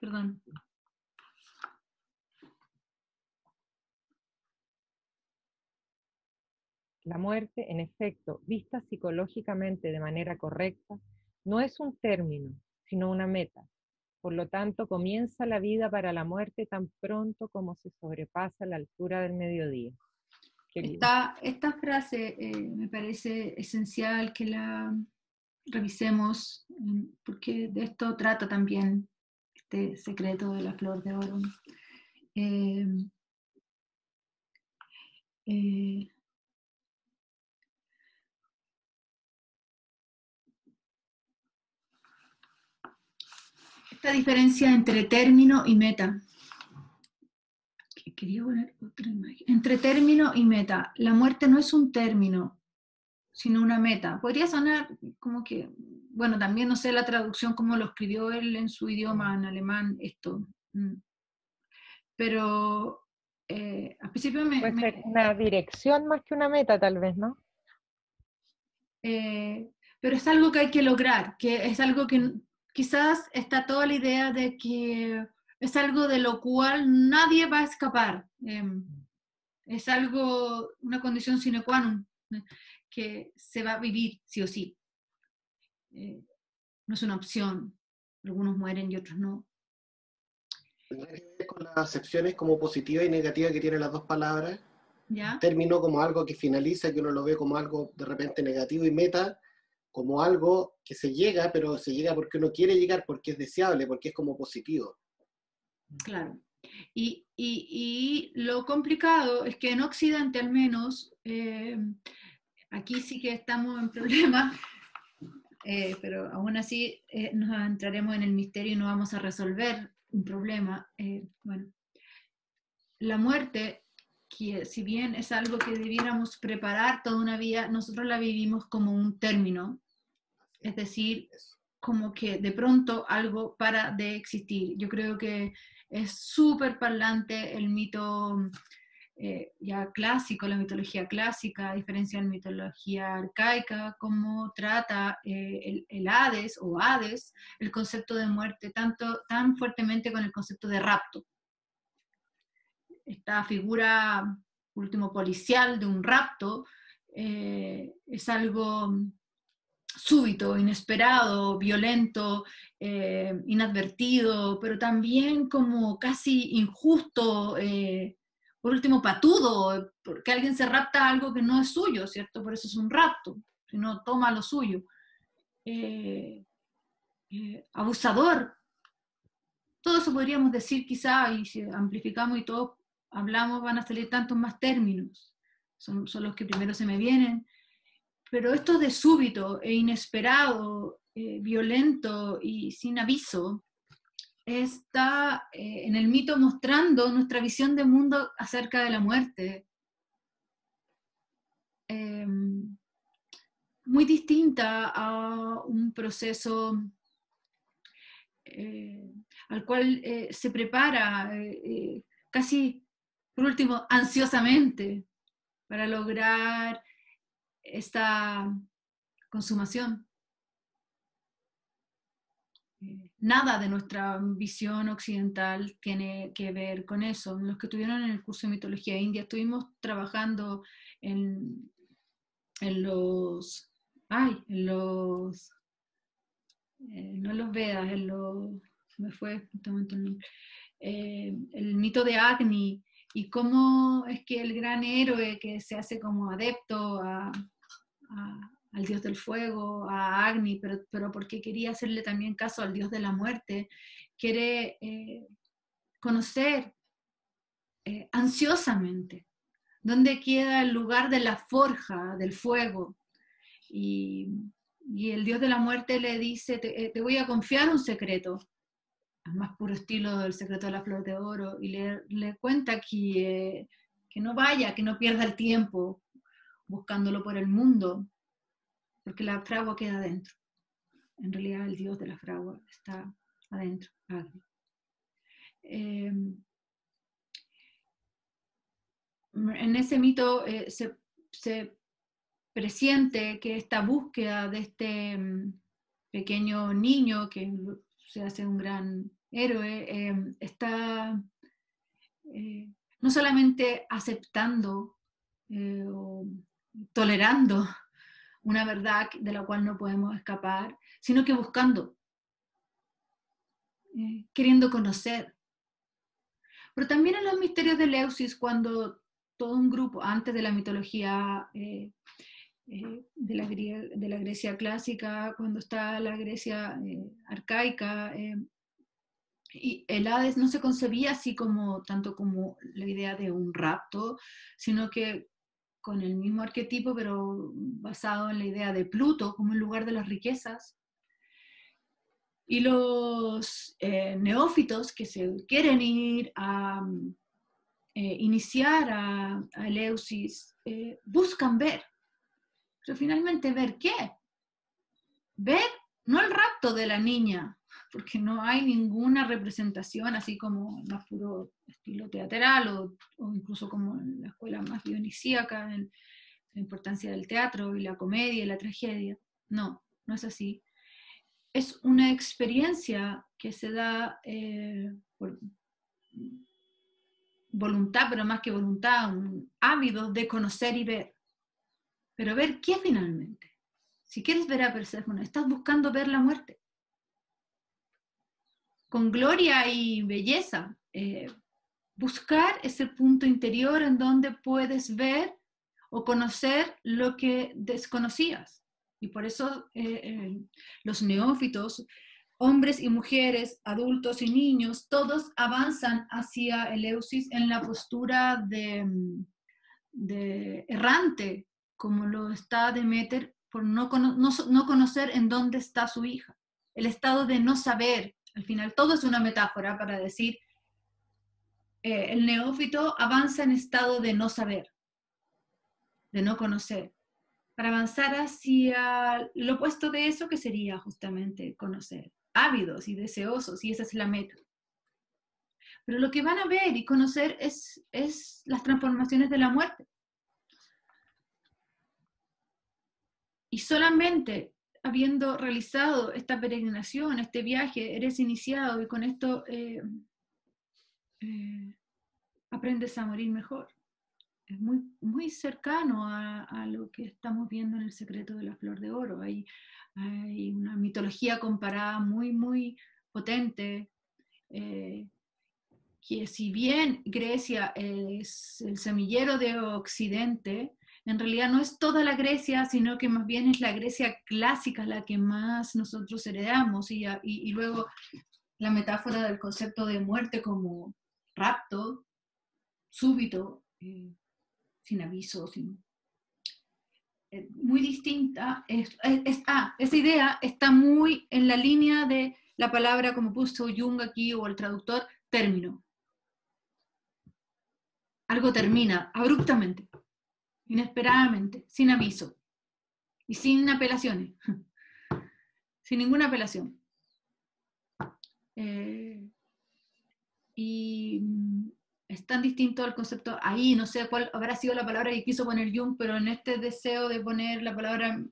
La muerte, en efecto, vista psicológicamente de manera correcta, no es un término, sino una meta. Por lo tanto, comienza la vida para la muerte tan pronto como se sobrepasa la altura del mediodía. Esta frase me parece esencial que la revisemos, porque de esto trata también este secreto de la flor de oro. Esta diferencia entre término y meta. Quería poner otra imagen. Entre término y meta. La muerte no es un término, sino una meta. Podría sonar como que, bueno, también no sé la traducción como lo escribió él en su idioma, en alemán, esto. Pero al principio Puede ser una dirección más que una meta, tal vez, ¿no? Pero es algo que hay que lograr, que es algo que quizás está toda la idea de que es algo de lo cual nadie va a escapar. Es algo, una condición sine qua non, que se va a vivir sí o sí. No es una opción. Algunos mueren y otros no. Con las acepciones como positiva y negativa que tienen las dos palabras, ¿Ya? término como algo que finaliza, que uno lo ve como algo de repente negativo, y meta como algo que se llega, pero se llega porque uno quiere llegar, porque es deseable, porque es como positivo. Claro. Y lo complicado es que en Occidente al menos, aquí sí que estamos en problemas, pero aún así nos entraremos en el misterio y no vamos a resolver un problema. Bueno, la muerte, que si bien es algo que debiéramos preparar toda una vida, nosotros la vivimos como un término, es decir, como que de pronto algo para de existir. Yo creo que es súper parlante el mito ya clásico, la mitología clásica, a diferencia de la mitología arcaica, cómo trata el Hades o Hades el concepto de muerte tan fuertemente con el concepto de rapto. Esta figura, último, policial de un rapto es algo súbito, inesperado, violento, inadvertido, pero también como casi injusto, por último patudo, porque alguien se rapta algo que no es suyo, ¿cierto? Por eso es un rapto, si no toma lo suyo. Abusador. Todo eso podríamos decir quizá, y si amplificamos y todos hablamos, van a salir tantos más términos. Son los que primero se me vienen. Pero esto de súbito e inesperado, violento y sin aviso, está en el mito mostrando nuestra visión de mundo acerca de la muerte. Muy distinta a un proceso al cual se prepara casi, por último, ansiosamente para lograr esta consumación. Nada de nuestra visión occidental tiene que ver con eso. Los que estuvieron en el curso de mitología india estuvimos trabajando en los no en los Vedas, se me fue justamente el nombre, el mito de Agni, y cómo es que el gran héroe que se hace como adepto al dios del fuego, a Agni, pero porque quería hacerle también caso al dios de la muerte, quiere conocer ansiosamente dónde queda el lugar de la forja del fuego. Y el dios de la muerte le dice, te voy a confiar un secreto, al más puro estilo del secreto de la flor de oro, y le cuenta que no vaya, que no pierda el tiempo buscándolo por el mundo, porque la fragua queda adentro. En realidad el dios de la fragua está adentro, Agni. En ese mito se presiente que esta búsqueda de este pequeño niño que se hace un gran héroe está no solamente aceptando o tolerando una verdad de la cual no podemos escapar, sino que buscando, queriendo conocer. Pero también en los misterios de Leusis, cuando todo un grupo, antes de la mitología de la Grecia clásica, cuando está la Grecia arcaica, y el Hades no se concebía así como, tanto como la idea de un rapto, sino que con el mismo arquetipo, pero basado en la idea de Pluto como el lugar de las riquezas. Y los neófitos que se quieren ir a iniciar a Eleusis buscan ver, pero finalmente ver qué. Ver no el rapto de la niña, porque no hay ninguna representación así como más puro estilo teatral o incluso como en la escuela más dionisíaca, en la importancia del teatro y la comedia y la tragedia. No, no es así. Es una experiencia que se da por voluntad, pero más que voluntad, un ávido de conocer y ver. Pero ver qué finalmente. Si quieres ver a Perséfone, estás buscando ver la muerte. Con gloria y belleza. Buscar ese punto interior en donde puedes ver o conocer lo que desconocías. Y por eso los neófitos, hombres y mujeres, adultos y niños, todos avanzan hacia Eleusis en la postura de errante, como lo está Deméter, por no conocer en dónde está su hija. El estado de no saber, al final todo es una metáfora para decir, el neófito avanza en estado de no saber, de no conocer, para avanzar hacia lo opuesto de eso, que sería justamente conocer, ávidos y deseosos, y esa es la meta. Pero lo que van a ver y conocer es las transformaciones de la muerte. Y solamente habiendo realizado esta peregrinación, este viaje, eres iniciado y con esto aprendes a morir mejor. Es muy, muy cercano a lo que estamos viendo en El secreto de la flor de oro. Hay una mitología comparada muy, muy potente, que si bien Grecia es el semillero de Occidente, en realidad no es toda la Grecia, sino que más bien es la Grecia clásica la que más nosotros heredamos, y luego la metáfora del concepto de muerte como rapto, súbito, sin aviso, muy distinta. Esa idea está muy en la línea de la palabra, como puso Jung aquí, o el traductor, término. Algo termina abruptamente, inesperadamente, sin aviso y sin apelaciones, sin ninguna apelación. Y es tan distinto al concepto, ahí no sé cuál habrá sido la palabra que quiso poner Jung, pero en este deseo de poner la palabra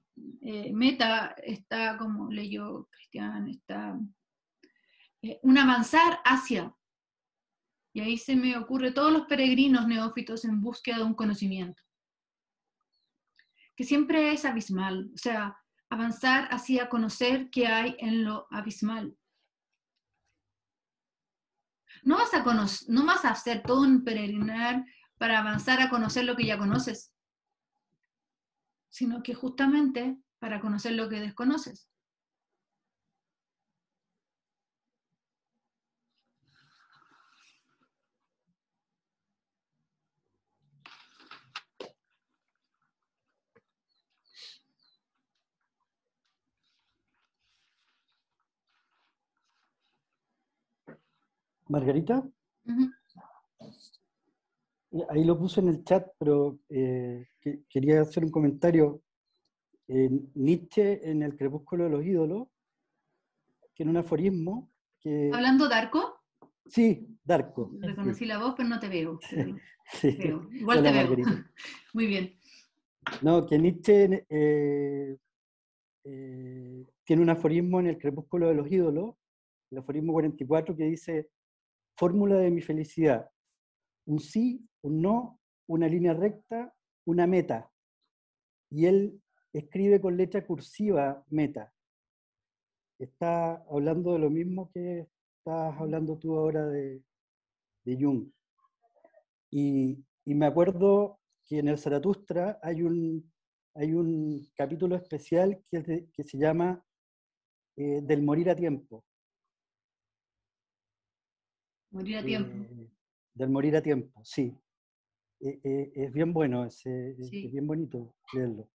meta está, como leyó Cristian, está un avanzar hacia. Y ahí se me ocurre todos los peregrinos neófitos en búsqueda de un conocimiento, que siempre es abismal, o sea, avanzar hacia conocer qué hay en lo abismal. No vas a hacer todo un peregrinar para avanzar a conocer lo que ya conoces, sino que justamente para conocer lo que desconoces. Margarita, ahí lo puse en el chat, pero quería hacer un comentario. Nietzsche, en El crepúsculo de los ídolos, tiene un aforismo que... ¿Hablando de Arco? Sí, Darko. Reconocí la voz, pero no te veo. Sí. Veo. Igual Hola, te veo. Margarita. Muy bien. No, que Nietzsche tiene un aforismo en El crepúsculo de los ídolos, el aforismo 44, que dice: fórmula de mi felicidad, un sí, un no, una línea recta, una meta. Y él escribe con letra cursiva meta. Está hablando de lo mismo que estás hablando tú ahora de Jung. Y me acuerdo que en el Zaratustra hay un hay un capítulo especial que se llama Del morir a tiempo. Morir a tiempo. Del morir a tiempo, sí. Es bien bueno, Sí. es bien bonito leerlo.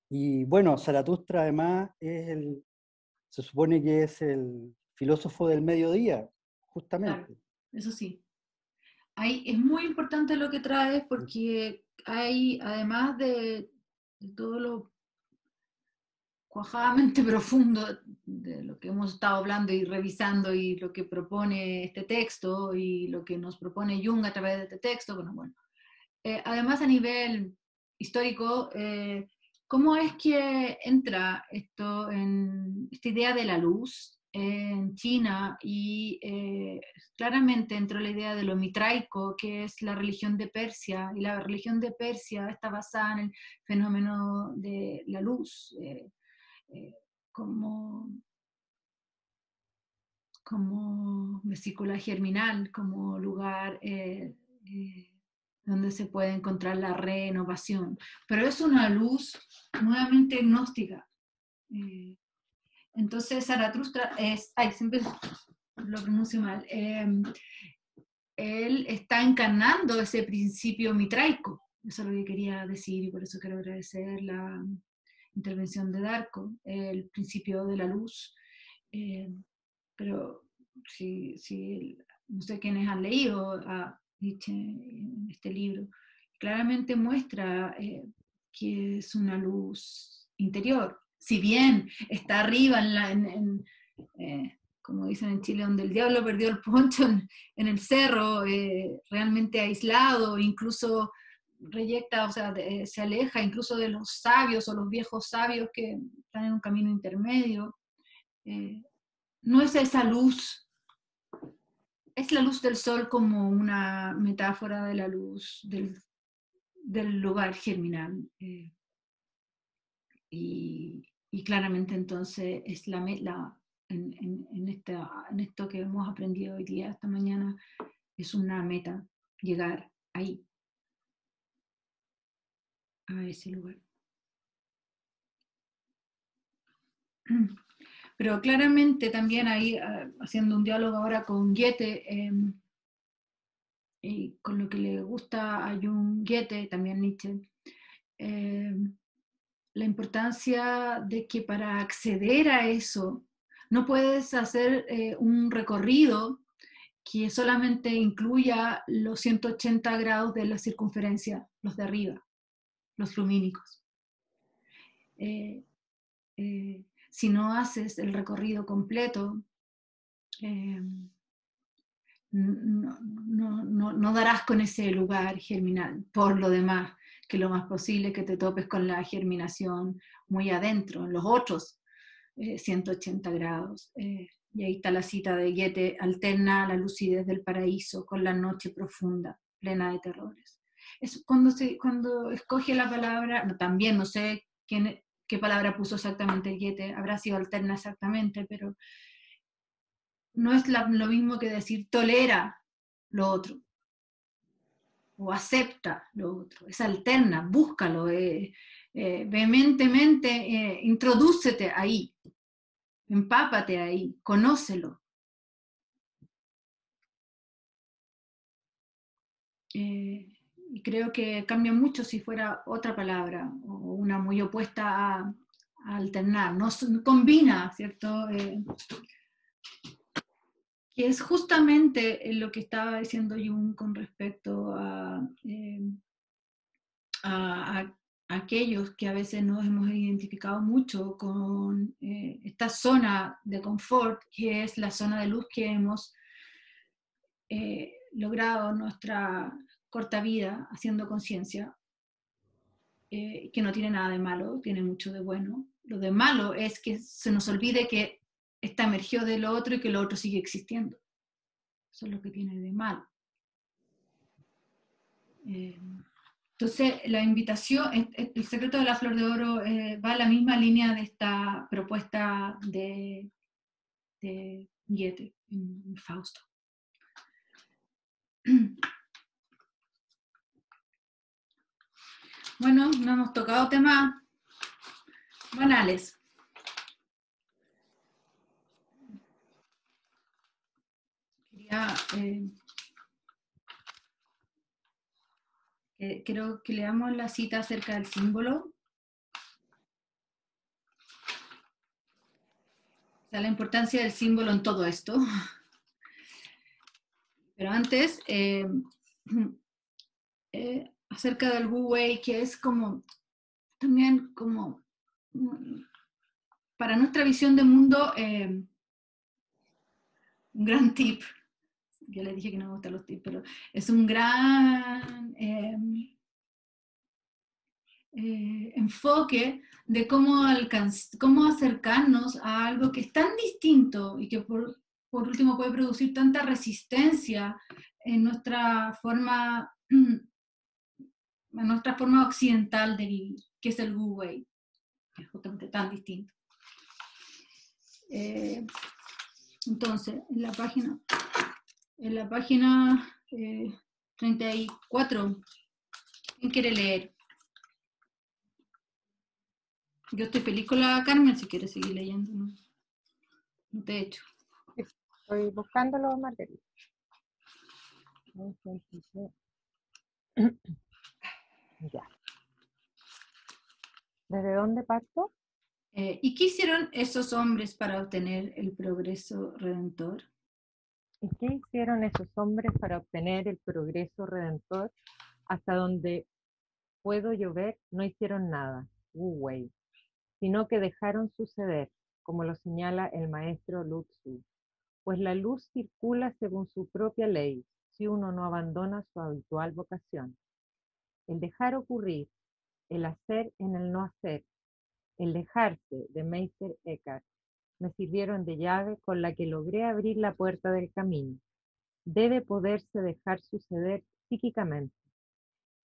Y bueno, Zaratustra además se supone que es el filósofo del mediodía, justamente. Claro, eso sí. Es muy importante lo que traes porque hay, además de todo lo cuajadamente profundo de lo que hemos estado hablando y revisando y lo que propone este texto y lo que nos propone Jung a través de este texto, bueno. Además a nivel histórico, ¿cómo es que entra esto en esta idea de la luz en China y claramente entró la idea de lo mitraico, que es la religión de Persia, y la religión de Persia está basada en el fenómeno de la luz, como vesícula germinal, como lugar donde se puede encontrar la renovación. Pero es una luz nuevamente gnóstica. Entonces Zaratustra siempre lo pronuncio mal, él está encarnando ese principio mitraico. Eso es lo que quería decir y por eso quiero agradecer la intervención de Darko, el principio de la luz. Pero si no sé quiénes han leído a Nietzsche en este libro, claramente muestra que es una luz interior. Si bien está arriba como dicen en Chile, donde el diablo perdió el poncho en el cerro, realmente aislado, incluso reyecta, o sea, se aleja incluso de los sabios o los viejos sabios que están en un camino intermedio. No es esa luz, es la luz del sol como una metáfora de la luz del lugar germinal. Y claramente entonces es en esto que hemos aprendido hoy día, esta mañana, es una meta, llegar ahí, a ese lugar. Pero claramente también ahí, haciendo un diálogo ahora con Goethe, y con lo que le gusta a Jung Goethe, también Nietzsche, la importancia de que para acceder a eso no puedes hacer un recorrido que solamente incluya los 180 grados de la circunferencia, los de arriba, los lumínicos. Si no haces el recorrido completo, no darás con ese lugar germinal. Por lo demás, que lo más posible es que te topes con la germinación muy adentro, en los otros 180 grados. Y ahí está la cita de Goethe: alterna la lucidez del paraíso con la noche profunda, plena de terrores. Es cuando escoge la palabra, también no sé qué palabra puso exactamente Goethe, habrá sido alterna exactamente, pero no es lo mismo que decir tolera lo otro o acepta lo otro, es alterna, búscalo, vehementemente, introdúcete ahí, empápate ahí, conócelo. Y creo que cambia mucho si fuera otra palabra o una muy opuesta a alternar, no combina, ¿cierto? Que es justamente lo que estaba diciendo Jung con respecto a aquellos que a veces nos hemos identificado mucho con esta zona de confort, que es la zona de luz que hemos logrado en nuestra corta vida haciendo conciencia, que no tiene nada de malo, tiene mucho de bueno. Lo de malo es que se nos olvide que esta emergió de lo otro y que lo otro sigue existiendo. Eso es lo que tiene de malo. Entonces, la invitación, el secreto de la flor de oro va a la misma línea de esta propuesta de Goethe en Fausto. Bueno, no hemos tocado temas banales. Quiero que leamos la cita acerca del símbolo. O sea, la importancia del símbolo en todo esto. Pero antes, acerca del Wu Wei, que es como, también como, para nuestra visión de mundo, un gran tip. Ya les dije que no me gustan los tips, pero es un gran enfoque de cómo acercarnos a algo que es tan distinto y que por último puede producir tanta resistencia en nuestra forma occidental de vivir, que es el Wu Wei, que es justamente tan distinto. Entonces, en la página 34, ¿quién quiere leer? Yo estoy feliz con la Carmen, si quieres seguir leyendo. No te echo. Estoy buscándolo, Margarita. Ya. ¿Desde dónde parto? ¿Y qué hicieron esos hombres para obtener el progreso redentor? ¿Y qué hicieron esos hombres para obtener el progreso redentor? Hasta donde puedo yo ver, no hicieron nada, Wu Wei, sino que dejaron suceder, como lo señala el maestro Lu Tzu, pues la luz circula según su propia ley, si uno no abandona su habitual vocación. El dejar ocurrir, el hacer en el no hacer, el dejarse de Meister Eckhart, me sirvieron de llave con la que logré abrir la puerta del camino. Debe poderse dejar suceder psíquicamente.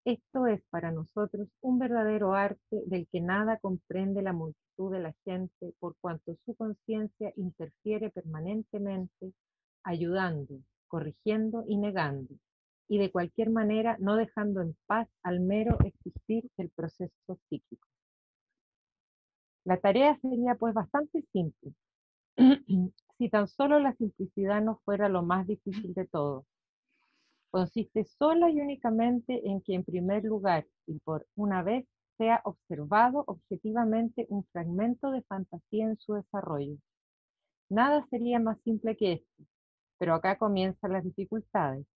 Esto es para nosotros un verdadero arte del que nada comprende la multitud de la gente, por cuanto su conciencia interfiere permanentemente, ayudando, corrigiendo y negando, y de cualquier manera no dejando en paz al mero existir del proceso psíquico. La tarea sería pues bastante simple, si tan solo la simplicidad no fuera lo más difícil de todo. Consiste sola y únicamente en que en primer lugar y por una vez sea observado objetivamente un fragmento de fantasía en su desarrollo. Nada sería más simple que esto, pero acá comienzan las dificultades.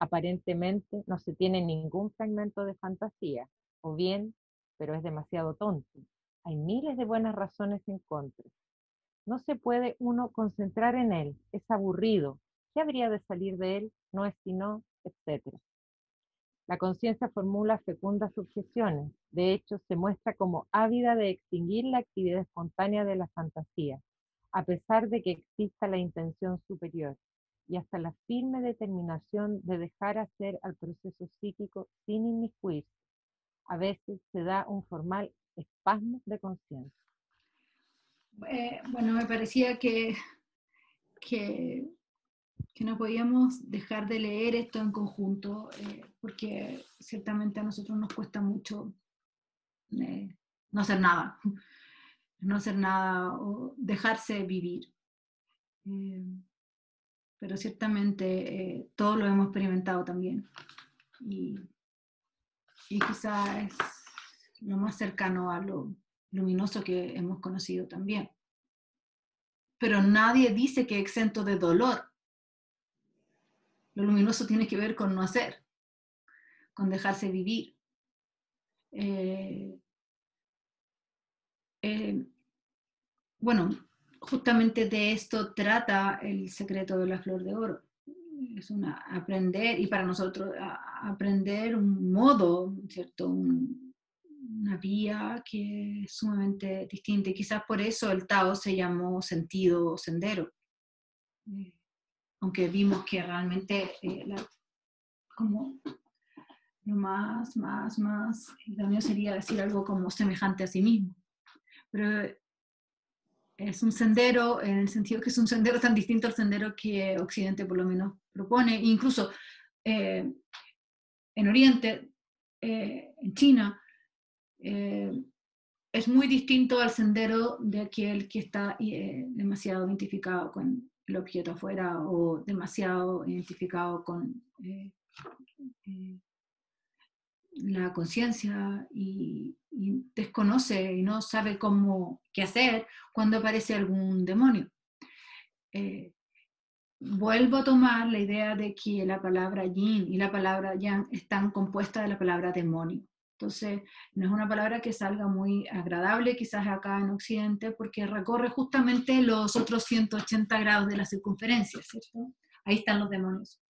Aparentemente no se tiene ningún fragmento de fantasía, o bien, pero es demasiado tonto. Hay miles de buenas razones en contra. No se puede uno concentrar en él, es aburrido. ¿Qué habría de salir de él? No es sino, etc. La conciencia formula fecundas objeciones, de hecho se muestra como ávida de extinguir la actividad espontánea de la fantasía, a pesar de que exista la intención superior, y hasta la firme determinación de dejar hacer al proceso psíquico sin inmiscuirse. A veces se da un formal espasmo de conciencia. Bueno, me parecía que no podíamos dejar de leer esto en conjunto, porque ciertamente a nosotros nos cuesta mucho no hacer nada o dejarse vivir. Pero ciertamente todos lo hemos experimentado también. Y quizás es lo más cercano a lo luminoso que hemos conocido también. Pero nadie dice que exento de dolor. Lo luminoso tiene que ver con no hacer, con dejarse vivir. Bueno, justamente de esto trata el secreto de la flor de oro. Es aprender, y para nosotros aprender un modo, ¿cierto? Una vía que es sumamente distinta. Y quizás por eso el Tao se llamó sentido o sendero. Aunque vimos que realmente como lo más idóneo sería decir algo como semejante a sí mismo. Pero es un sendero en el sentido que es un sendero tan distinto al sendero que Occidente por lo menos propone. Incluso en Oriente, en China, es muy distinto al sendero de aquel que está demasiado identificado con el objeto afuera o demasiado identificado con la conciencia y desconoce y no sabe qué hacer cuando aparece algún demonio. Vuelvo a tomar la idea de que la palabra yin y la palabra yang están compuestas de la palabra demonio. Entonces, no es una palabra que salga muy agradable quizás acá en Occidente, porque recorre justamente los otros 180 grados de la circunferencia, ¿cierto? Ahí están los demonios.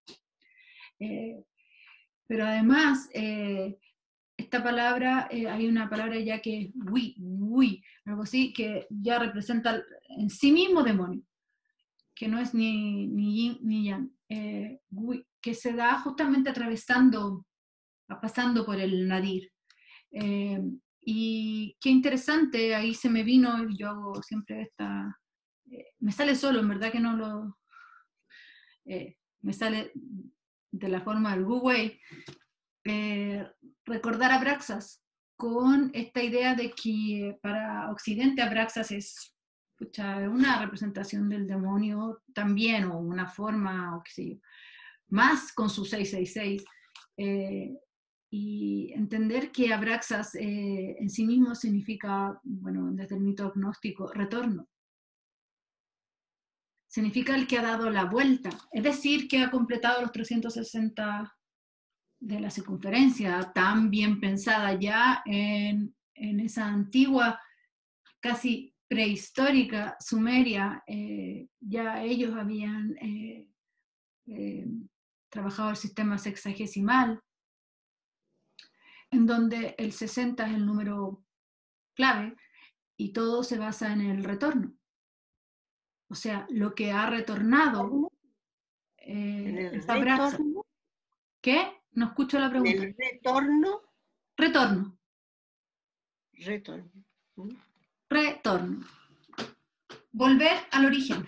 Pero además, esta palabra, hay una palabra ya que es wi, algo así, que ya representa en sí mismo demonio, que no es ni yin ni yang, que se da justamente pasando por el nadir. Y qué interesante, ahí se me vino, yo hago siempre me sale solo, en verdad que no lo, me sale de la forma del Wu Wei, recordar a Abraxas con esta idea de que para Occidente Abraxas es una representación del demonio también, o una forma, o qué sé yo, más con su 666, y entender que Abraxas en sí mismo significa, bueno, desde el mito gnóstico, retorno. Significa el que ha dado la vuelta, es decir, que ha completado los 360 de la circunferencia, tan bien pensada ya en esa antigua, casi prehistórica Sumeria. Ya ellos habían trabajado el sistema sexagesimal, en donde el 60 es el número clave y todo se basa en el retorno. O sea, lo que ha retornado es Abraxas. ¿Qué? No escucho la pregunta. ¿El retorno? Retorno. Retorno. Retorno. Volver al origen.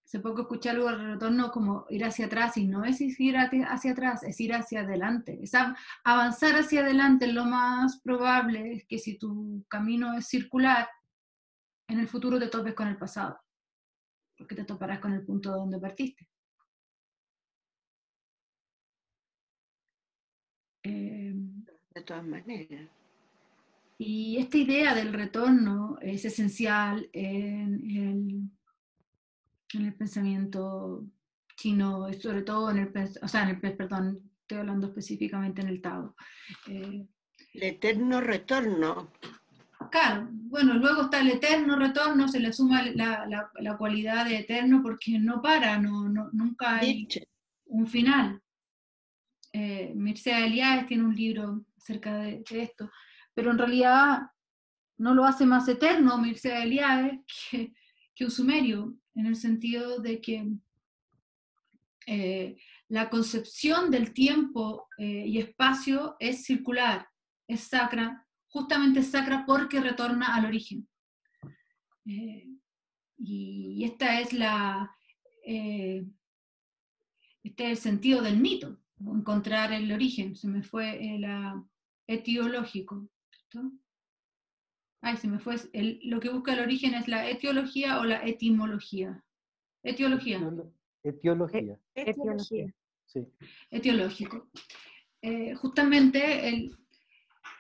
Hace poco escuché algo del retorno como ir hacia atrás, y no es ir hacia atrás, es ir hacia adelante. Es avanzar hacia adelante. Lo más probable es que si tu camino es circular, en el futuro te topes con el pasado, porque te toparás con el punto donde partiste. De todas maneras. Y esta idea del retorno es esencial en el pensamiento chino, sobre todo perdón, estoy hablando específicamente en el Tao. El eterno retorno. Claro, bueno, luego está el eterno retorno, se le suma la cualidad de eterno porque no para, nunca hay un final. Mircea Eliade tiene un libro acerca de esto, pero en realidad no lo hace más eterno Mircea Eliade que un sumerio, en el sentido de que la concepción del tiempo y espacio es circular, es sacra, justamente es sacra porque retorna al origen. Y esta es este es el sentido del mito, encontrar el origen. Se me fue el etiológico, ¿cierto? Ay, se me fue. Lo que busca el origen es la etiología o la etimología. Etiología. Etiología. Etiología. Sí. Etiológico. Justamente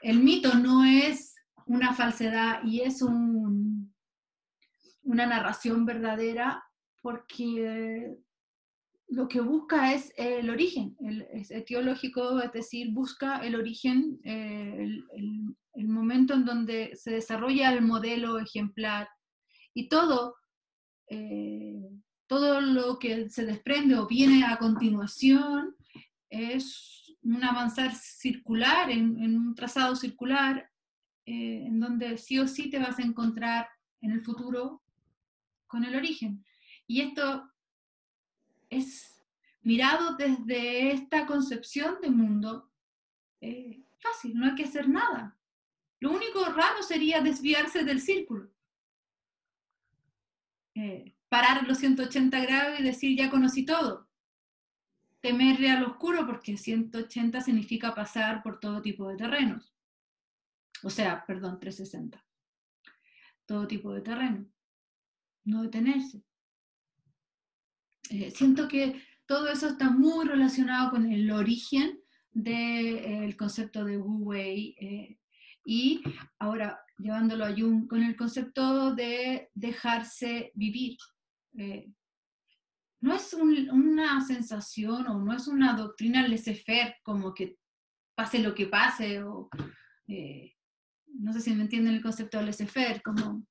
el mito no es una falsedad y es una narración verdadera, porque lo que busca es el origen, es etiológico, es decir, busca el origen, el momento en donde se desarrolla el modelo ejemplar, y todo lo que se desprende o viene a continuación es un avanzar circular, en un trazado circular, en donde sí o sí te vas a encontrar en el futuro con el origen. Y esto es mirado desde esta concepción de mundo fácil, no hay que hacer nada. Lo único raro sería desviarse del círculo. Parar los 180 grados y decir ya conocí todo. temerle al oscuro, porque 180 significa pasar por todo tipo de terrenos. O sea, perdón, 360. Todo tipo de terreno. No detenerse. Siento que todo eso está muy relacionado con el origen del concepto de Wu Wei, y ahora llevándolo a Jung con el concepto de dejarse vivir. No es una sensación o no es una doctrina laissez-faire, como que pase lo que pase, o no sé si me entienden el concepto de laissez-faire, como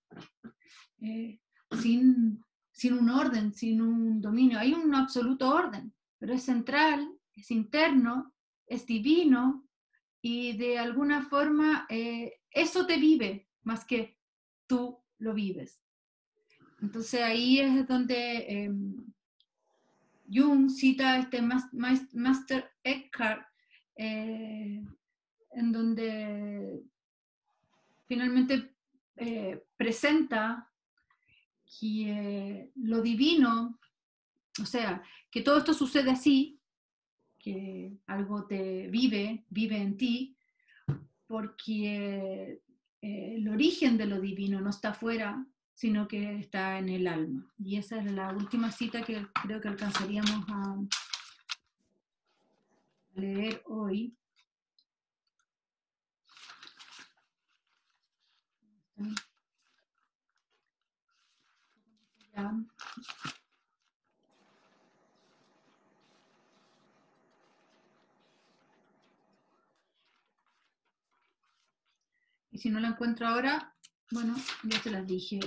sin un orden, sin un dominio. Hay un absoluto orden, pero es central, es interno, es divino, y de alguna forma eso te vive más que tú lo vives. Entonces ahí es donde Jung cita a este Master Eckhart, en donde finalmente presenta que lo divino, o sea, que todo esto sucede así, que algo te vive en ti, porque el origen de lo divino no está afuera, sino que está en el alma. Y esa es la última cita que creo que alcanzaríamos a leer hoy. Ya. Y si no la encuentro ahora, bueno, ya te las dije.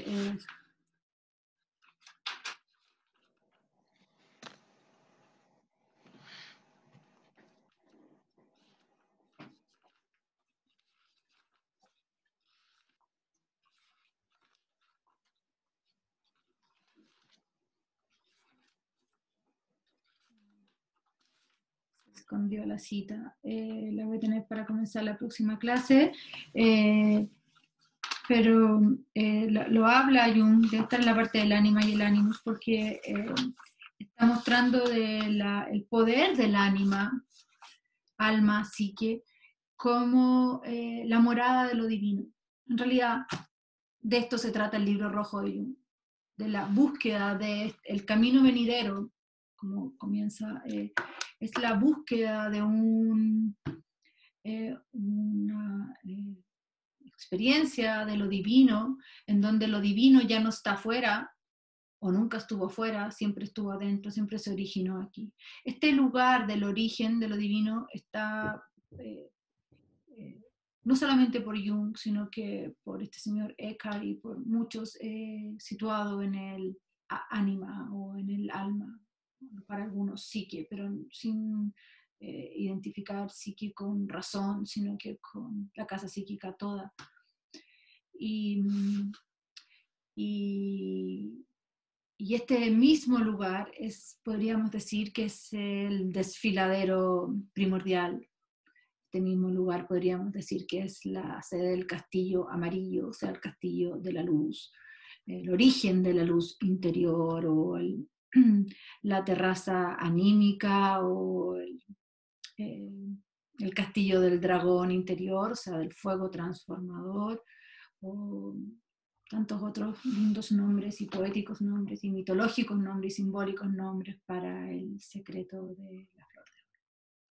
Escondió la cita. La voy a tener para comenzar la próxima clase. Pero lo habla Jung, de estar en la parte del ánima y el ánimos, porque está mostrando el poder del ánima, alma, psique, como la morada de lo divino. En realidad, de esto se trata el libro rojo de Jung, de la búsqueda del camino venidero, como comienza, es la búsqueda de una experiencia de lo divino, en donde lo divino ya no está afuera, o nunca estuvo afuera, siempre estuvo adentro, siempre se originó aquí. Este lugar del origen de lo divino está no solamente por Jung, sino que por este señor Eckhart y por muchos, situado en el ánima o en el alma, para algunos psique, pero sin identificar psique con razón, sino que con la casa psíquica toda. Y este mismo lugar podríamos decir que es el desfiladero primordial. Este mismo lugar podríamos decir que es la sede del castillo amarillo, o sea, el castillo de la luz, el origen de la luz interior, o la terraza anímica, o el castillo del dragón interior, o sea, del fuego transformador, o tantos otros lindos nombres y poéticos nombres y mitológicos nombres y simbólicos nombres para el secreto de la